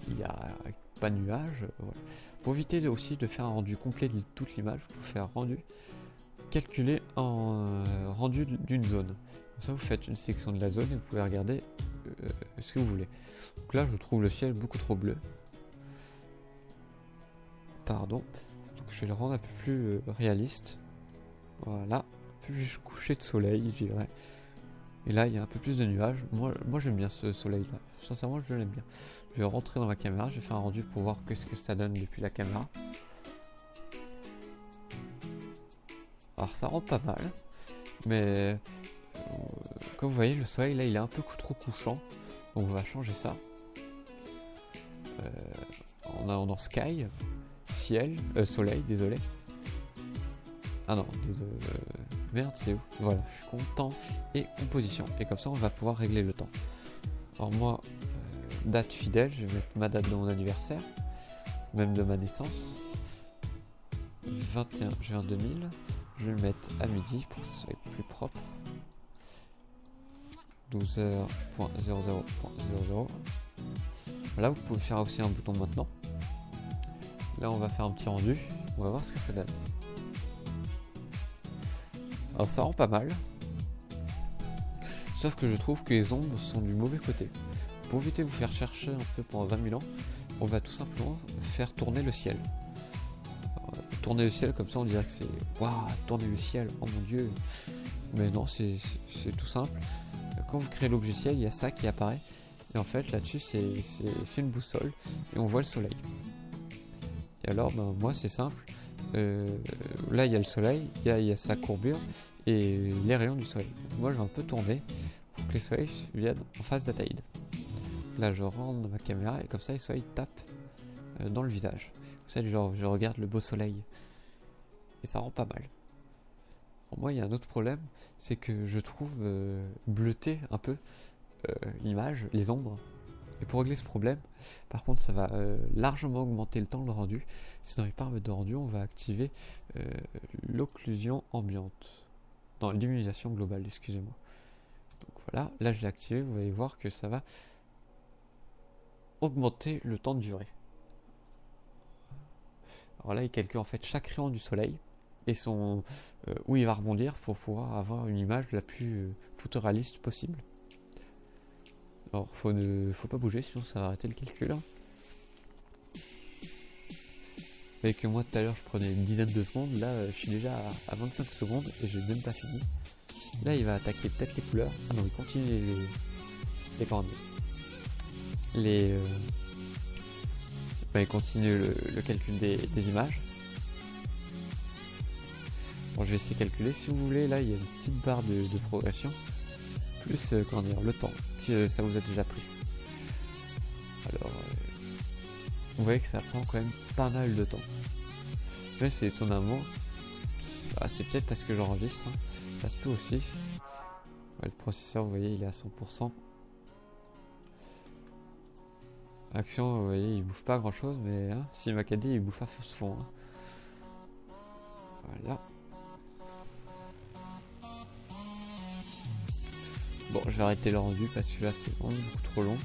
Il n'y a pas de nuages. Voilà. Pour éviter aussi de faire un rendu complet de toute l'image, vous pouvez faire rendu, calculer en rendu d'une zone. Comme ça, vous faites une sélection de la zone et vous pouvez regarder ce que vous voulez. Donc là, je trouve le ciel beaucoup trop bleu. Pardon. Donc je vais le rendre un peu plus réaliste. Voilà. Plus coucher de soleil, je dirais. Et là, il y a un peu plus de nuages. Moi j'aime bien ce soleil-là. Sincèrement, je l'aime bien. Je vais rentrer dans ma caméra. Je vais faire un rendu pour voir ce que ça donne depuis la caméra. Alors, ça rend pas mal. Mais... comme vous voyez, le soleil là il est un peu trop couchant, donc on va changer ça en allant dans Sky, ciel, soleil, désolé. Ah non, désolé, merde, c'est où? Voilà, je suis content et composition, et comme ça on va pouvoir régler le temps. Alors moi, date fidèle, je vais mettre ma date de mon anniversaire, même de ma naissance, 21 juin 2000, je vais le mettre à midi pour que ce soit plus propre. 12h.00.00. Là vous pouvez faire aussi un bouton maintenant. Là on va faire un petit rendu, on va voir ce que ça donne. Alors ça rend pas mal, sauf que je trouve que les ombres sont du mauvais côté. Pour éviter de vous faire chercher un peu pendant 20 000 ans, on va tout simplement faire tourner le ciel. Alors, tourner le ciel comme ça on dirait que c'est waouh, tourner le ciel, oh mon dieu. Mais non, c'est tout simple. Quand vous créez l'objet ciel, il y a ça qui apparaît. Et en fait, là-dessus, c'est une boussole. Et on voit le soleil. Et alors, moi, c'est simple. Là, il y a le soleil, il y a sa courbure et les rayons du soleil. Moi, je vais un peu tourner pour que les soleils viennent en face d'Ataïd. Là, je rentre dans ma caméra et comme ça, les soleils tapent dans le visage. Comme ça, genre, je regarde le beau soleil. Et ça rend pas mal. Pour moi, il y a un autre problème, c'est que je trouve bleuter un peu l'image, les ombres. Et pour régler ce problème, par contre, ça va largement augmenter le temps de rendu. C'est dans les paramètres de rendu, on va activer l'occlusion ambiante. Non, l'illumination globale, excusez-moi. Donc voilà, là je l'ai activé, vous allez voir que ça va augmenter le temps de durée. Alors là, il calcule en fait chaque rayon du soleil et où il va rebondir pour pouvoir avoir une image la plus photoréaliste possible. Alors faut pas bouger sinon ça va arrêter le calcul. Vous voyez que moi tout à l'heure je prenais une dizaine de secondes, là je suis déjà à 25 secondes et j'ai même pas fini. Là il va attaquer peut-être les couleurs. Ah non, il continue les cordes. Il continue le calcul des images. Bon, je vais essayer de calculer. Si vous voulez, là il y a une petite barre de progression. Plus le temps, si ça vous a déjà pris. Alors, vous voyez que ça prend quand même pas mal de temps. Mais c'est étonnamment. C'est peut-être parce que j'enregistre. Ça se peut aussi. Ouais, le processeur, vous voyez, il est à 100%. Action, vous voyez, il bouffe pas grand chose, mais si MacAD il bouffe à fond. Voilà. Bon, je vais arrêter le rendu parce que là c'est vraiment beaucoup trop long.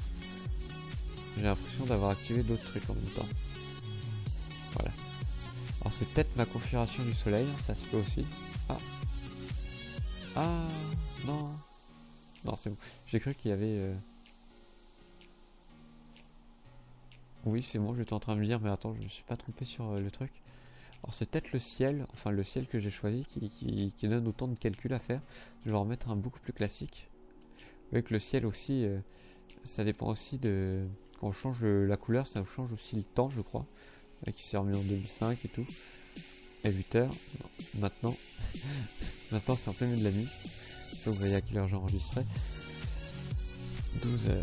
J'ai l'impression d'avoir activé d'autres trucs en même temps. Voilà. Alors c'est peut-être ma configuration du soleil, ça se peut aussi. Ah non. Non, c'est bon. J'ai cru qu'il y avait... Oui, c'est bon, j'étais en train de me dire, mais attends, je me suis pas trompé sur le truc. Alors c'est peut-être le ciel, enfin le ciel que j'ai choisi qui donne autant de calculs à faire. Je vais en remettre un beaucoup plus classique. Vous voyez que le ciel aussi, ça dépend aussi de... Quand on change la couleur, ça change aussi le temps, je crois. Qui s'est remis en 2005 et tout. À 8h. Maintenant. Maintenant c'est en plein milieu de la nuit. Sauf que vous voyez à quelle heure j'ai enregistré. 12h. Alors,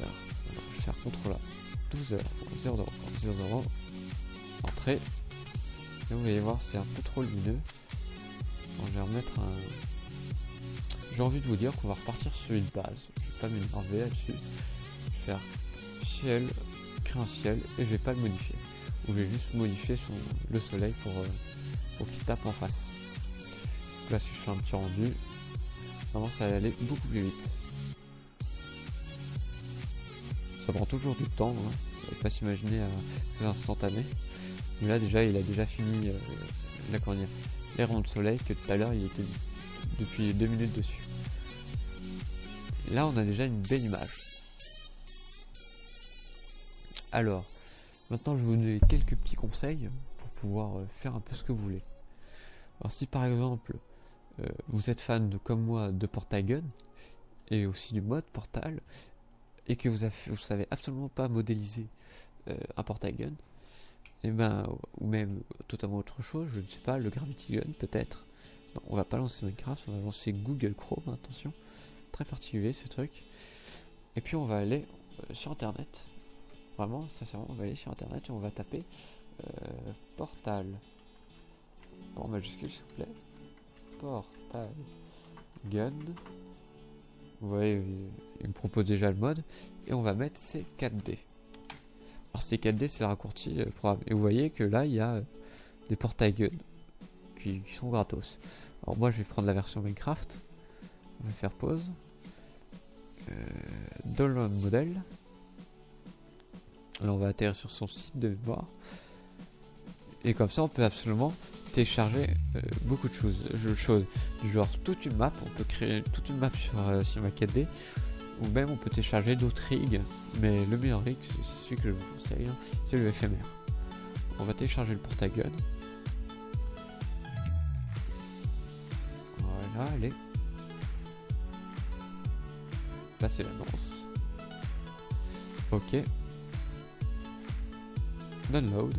je vais faire CTRL A. 12h. 0h. Entrée. Et vous allez voir, c'est un peu trop lumineux. Bon, je vais remettre un... J'ai envie de vous dire qu'on va repartir sur une base. Je vais pas m'énerver là-dessus. Je vais faire ciel, créer un ciel, et je vais pas le modifier. Ou je vais juste modifier le soleil pour qu'il tape en face. Donc là, si je fais un petit rendu, vraiment ça va aller beaucoup plus vite. Ça prend toujours du temps, hein. Vous ne pas s'imaginer que c'est instantané. Mais là déjà, il a déjà fini les ronds de soleil que tout à l'heure il était depuis 2 minutes dessus. Là, on a déjà une belle image. Alors, maintenant, je vais vous donner quelques petits conseils pour pouvoir faire un peu ce que vous voulez. Alors, si par exemple, vous êtes fan comme moi de Portal Gun et aussi du mode Portal et que vous savez absolument pas modéliser un Portal Gun, et ou même totalement autre chose, je ne sais pas, le Gravity Gun peut-être. Non, on va pas lancer Minecraft, on va lancer Google Chrome, attention, très particulier ce truc. Et puis on va aller sur internet, vraiment, sincèrement, on va aller sur internet et on va taper Portal, en majuscule s'il vous plaît, Portal Gun. Vous voyez, il me propose déjà le mode, et on va mettre C4D. Alors C4D c'est le raccourci programme, et vous voyez que là il y a des Portal Gun qui sont gratos. Alors moi je vais prendre la version Minecraft, on va faire pause, download model, alors on va atterrir sur son site de mémoire, et comme ça on peut absolument télécharger beaucoup de choses, du genre toute une map, on peut créer toute une map sur MacAD, ou même on peut télécharger d'autres rigs, mais le meilleur rig c'est celui que je vous conseille, c'est le FMR. On va télécharger le Portal Gun. Voilà, allez. Là c'est l'annonce. Ok. Download.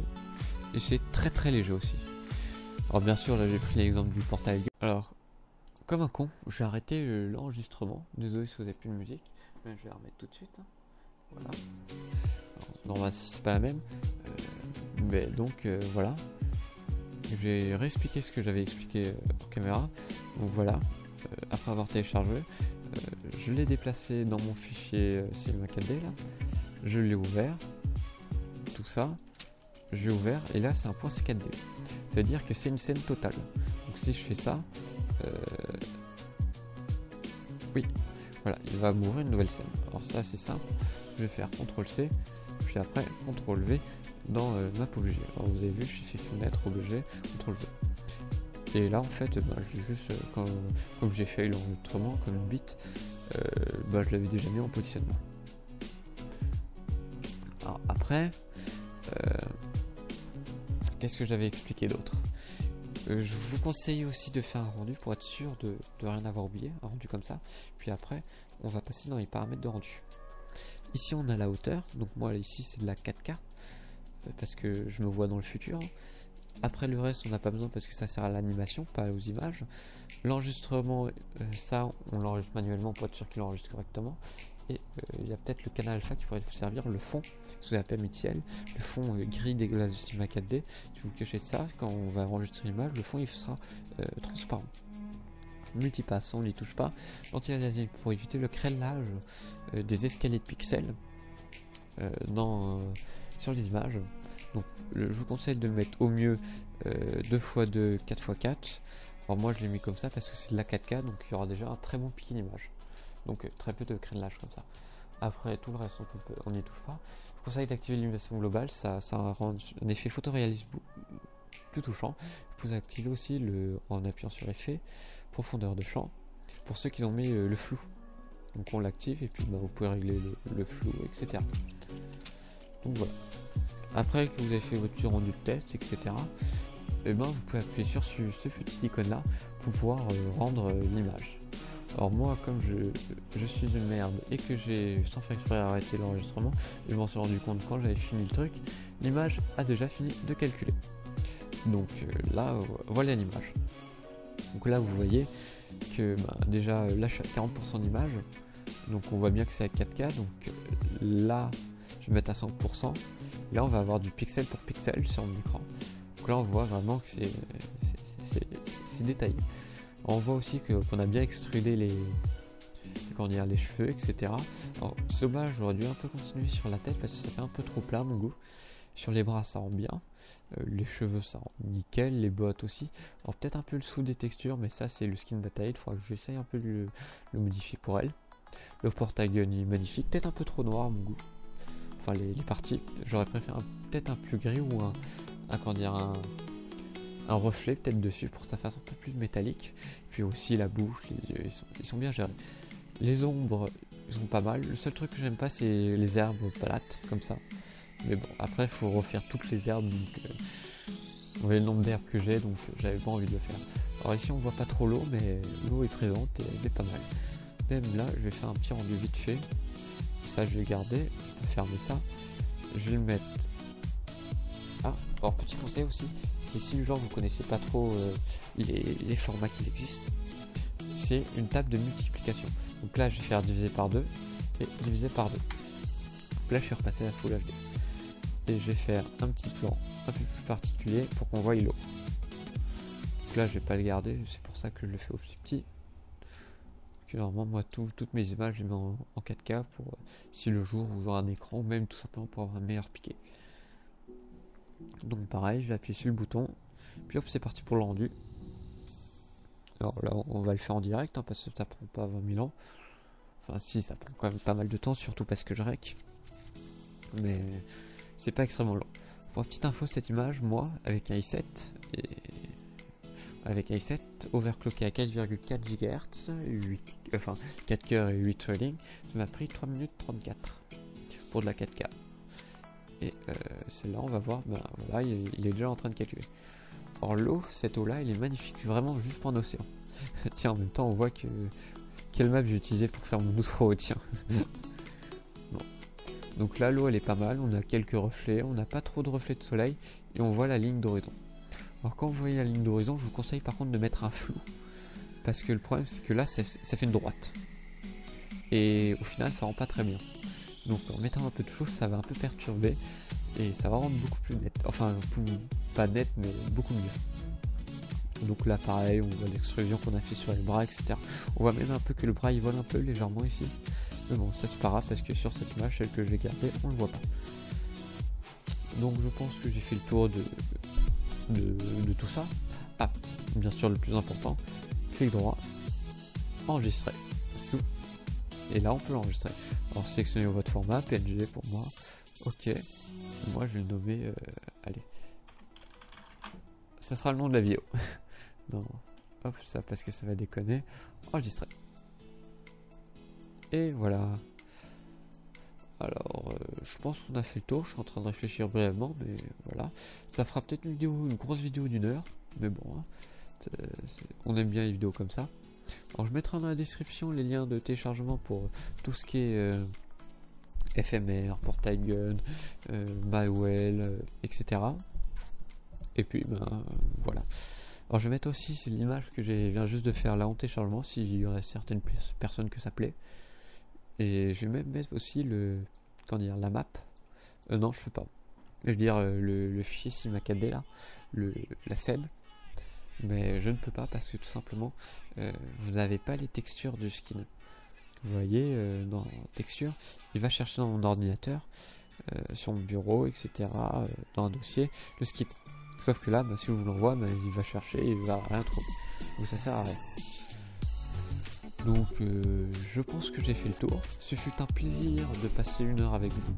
Et c'est très très léger aussi. Alors bien sûr là j'ai pris l'exemple du Portal Gun. Alors comme un con, j'ai arrêté l'enregistrement. Désolé si vous avez plus de musique, mais je vais la remettre tout de suite. Voilà. Alors, non, c'est pas la même. Mais donc voilà. Je vais réexpliquer ce que j'avais expliqué en caméra. Donc voilà. Après avoir téléchargé, je l'ai déplacé dans mon fichier CMAKD là. Je l'ai ouvert. Tout ça. Je l'ai ouvert et là c'est un .c4d. Ça veut dire que c'est une scène totale. Donc si je fais ça, oui, voilà, il va m'ouvrir une nouvelle scène. Alors ça c'est simple, je vais faire CTRL-C, puis après CTRL-V dans map objet. Alors vous avez vu, je suis fenêtre, objet, CTRL-V. Et là en fait, j'ai juste, comme j'ai fait l'enregistrement, comme bit, je l'avais déjà mis en positionnement. Après, qu'est-ce que j'avais expliqué d'autre? Je vous conseille aussi de faire un rendu pour être sûr de rien avoir oublié, un rendu comme ça. Puis après, on va passer dans les paramètres de rendu. Ici, on a la hauteur. Donc moi, ici, c'est de la 4K parce que je me vois dans le futur. Après, le reste, on n'a pas besoin parce que ça sert à l'animation, pas aux images. L'enregistrement, ça, on l'enregistre manuellement pour être sûr qu'il enregistre correctement. Et il y a peut-être le canal alpha qui pourrait vous servir, le fond, sous la PMITL, le fond gris dégueulasse de Cinema 4D. Si vous cachez ça, quand on va enregistrer l'image, le fond il sera transparent. Multipass, on n'y touche pas. Anti-aliasing pour éviter le crénelage des escaliers de pixels sur les images. Donc je vous conseille de le mettre au mieux 2x2, 4x4. Alors moi je l'ai mis comme ça parce que c'est de la 4K, donc il y aura déjà un très bon piqué d'image. Donc très peu de crénelage comme ça. Après tout le reste on n'y touche pas. Je vous conseille d'activer l'illumination globale, ça rend un effet photoréaliste plus touchant. Vous pouvez activer aussi en appuyant sur effet, profondeur de champ, pour ceux qui ont mis le flou. Donc on l'active et puis vous pouvez régler le flou, etc. Donc voilà. Après que vous avez fait votre rendu de test, etc. Vous pouvez appuyer sur ce petit icône là pour pouvoir rendre l'image. Alors moi, comme je suis une merde et que j'ai sans faire exprès arrêté l'enregistrement, je m'en suis rendu compte quand j'avais fini le truc, l'image a déjà fini de calculer. Donc là, voilà l'image. Donc là, vous voyez que déjà là, je suis à 40% d'image. Donc on voit bien que c'est à 4K. Donc là, je vais mettre à 100%. Là, on va avoir du pixel pour pixel sur mon écran. Donc là, on voit vraiment que c'est détaillé. On voit aussi qu'on a bien extrudé les cheveux, etc. Alors, c'est dommage, j'aurais dû un peu continuer sur la tête parce que ça fait un peu trop plat à mon goût. Sur les bras, ça rend bien. Les cheveux, ça rend nickel. Les bottes aussi. Alors, peut-être un peu le sous des textures, mais ça, c'est le skin data. Il faudra que j'essaye un peu de le modifier pour elle. Le porte-gun est magnifique. Peut-être un peu trop noir à mon goût. Enfin, les parties. J'aurais préféré peut-être un plus gris ou un reflet peut-être dessus pour que ça fasse un peu plus métallique. Puis aussi la bouche, les yeux, ils sont bien gérés. Les ombres, ils sont pas mal. Le seul truc que j'aime pas, c'est les herbes plates comme ça. Mais bon, après il faut refaire toutes les herbes. Donc, vous voyez le nombre d'herbes que j'ai, donc j'avais pas envie de le faire. Alors ici on voit pas trop l'eau, mais l'eau est présente et elle est pas mal. Même là, je vais faire un petit rendu vite fait. Ça je vais garder, je vais fermer ça. Je vais le mettre. Ah, alors petit conseil aussi, c'est si le genre vous connaissez pas trop les formats qui existent, c'est une table de multiplication. Donc là je vais faire diviser par 2 et diviser par 2. Donc là je suis repassé à la Full HD. Et je vais faire un petit plan un peu plus particulier pour qu'on voie l'eau. Donc là je vais pas le garder, c'est pour ça que je le fais au plus petit. Que normalement moi toutes mes images je les mets en 4K pour si le jour vous aurez un écran ou même tout simplement pour avoir un meilleur piqué. Donc pareil, je vais appuyer sur le bouton, puis hop c'est parti pour le rendu. Alors là on va le faire en direct parce que ça prend pas 20 000 ans. Enfin si, ça prend quand même pas mal de temps, surtout parce que je rec. Mais c'est pas extrêmement long. Pour petite info, cette image, moi, avec un i7 overclocké à 4,4 GHz, 4 cœurs et 8 threading, ça m'a pris 3 minutes 34 pour de la 4K. Et celle-là, on va voir, voilà, il est déjà en train de calculer. Or l'eau, cette eau-là, elle est magnifique, vraiment juste pour un océan. Tiens, en même temps, on voit que quelle map j'ai utilisé pour faire mon outro, tiens. Bon. Donc là, l'eau, elle est pas mal, on a quelques reflets, on n'a pas trop de reflets de soleil, et on voit la ligne d'horizon. Alors quand vous voyez la ligne d'horizon, je vous conseille par contre de mettre un flou. Parce que le problème, c'est que là, ça fait une droite. Et au final, ça rend pas très bien. Donc en mettant un peu de flou, ça va un peu perturber et ça va rendre beaucoup plus net. Enfin, pas net, mais beaucoup mieux. Donc là, pareil, on voit l'extrusion qu'on a fait sur les bras, etc. On voit même un peu que le bras il vole un peu légèrement ici. Mais bon, ça c'est pas grave parce que sur cette image, celle que j'ai gardée, on le voit pas. Donc je pense que j'ai fait le tour de tout ça. Ah, bien sûr, le plus important, clic droit, enregistrer. Et là, on peut l'enregistrer. Alors, sélectionnez votre format, PNG pour moi. Ok. Moi, je vais le nommer. Allez. Ça sera le nom de la vidéo. Non. Hop, ça parce que ça va déconner. Enregistrer. Et voilà. Alors, je pense qu'on a fait le tour. Je suis en train de réfléchir brièvement, mais voilà. Ça fera peut-être une grosse vidéo d'1 heure, mais bon, hein, on aime bien les vidéos comme ça. Alors, je mettrai dans la description les liens de téléchargement pour tout ce qui est FMR, Portal Gun, Mywell, etc. Et puis, voilà. Alors, je vais mettre aussi l'image que je viens juste de faire là en téléchargement, s'il y aurait certaines personnes que ça plaît. Et je vais même mettre aussi la map. Non, je peux pas. Je veux dire le fichier SimaCAD là, la scène. Mais je ne peux pas parce que tout simplement, vous n'avez pas les textures du skin. Vous voyez, dans texture, il va chercher dans mon ordinateur, sur mon bureau, etc., dans un dossier, le skin. Sauf que là, si vous l'envoie, il va chercher et il va rien trouver. Donc ça sert à rien. Donc je pense que j'ai fait le tour. Ce fut un plaisir de passer 1 heure avec vous,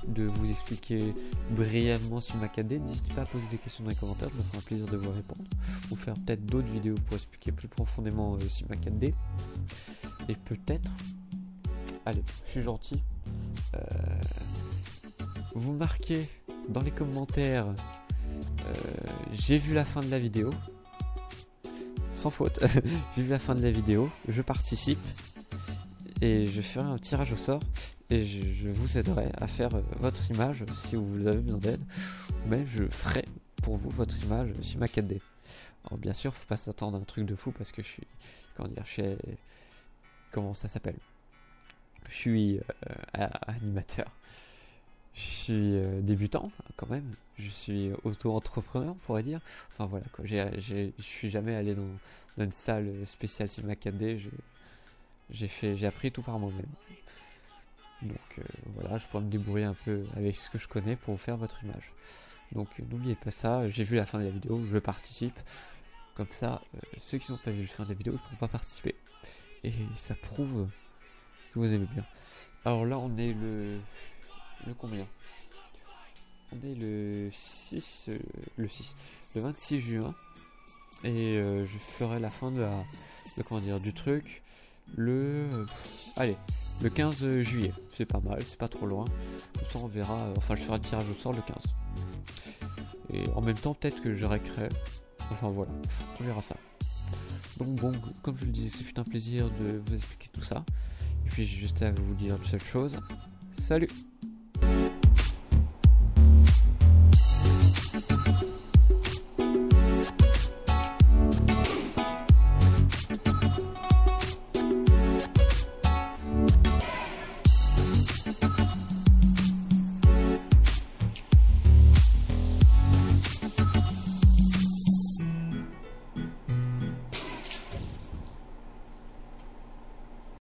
de vous expliquer brièvement SimaCAD. N'hésitez pas à poser des questions dans les commentaires, je me ferai un plaisir de vous répondre. Ou faire peut-être d'autres vidéos pour expliquer plus profondément SimaCAD. Et peut-être, allez, je suis gentil, vous marquez dans les commentaires, j'ai vu la fin de la vidéo. Sans faute, j'ai vu la fin de la vidéo, je participe et je ferai un tirage au sort et je vous aiderai à faire votre image si vous avez besoin d'aide, mais je ferai pour vous votre image SimaCAD. Alors bien sûr, faut pas s'attendre à un truc de fou parce que je suis, comment ça s'appelle, je suis animateur. Je suis débutant quand même, je suis auto-entrepreneur on pourrait dire, enfin voilà quoi, je suis jamais allé dans une salle spéciale SimaCAD, j'ai appris tout par moi-même. Donc voilà, je pourrais me débrouiller un peu avec ce que je connais pour vous faire votre image. Donc n'oubliez pas ça, j'ai vu la fin de la vidéo, je participe, comme ça ceux qui n'ont pas vu la fin de la vidéo ne pourront pas participer. Et ça prouve que vous aimez bien. Alors là on est le combien? On est le 26 juin et je ferai la fin du truc le 15 juillet. C'est pas mal, c'est pas trop loin. Comme ça on verra, je ferai le tirage au sort le 15. Et en même temps peut-être que je récrée. Enfin voilà, on verra ça. Donc bon, comme je le disais, c'est fut un plaisir de vous expliquer tout ça. Et puis juste à vous dire une seule chose. Salut!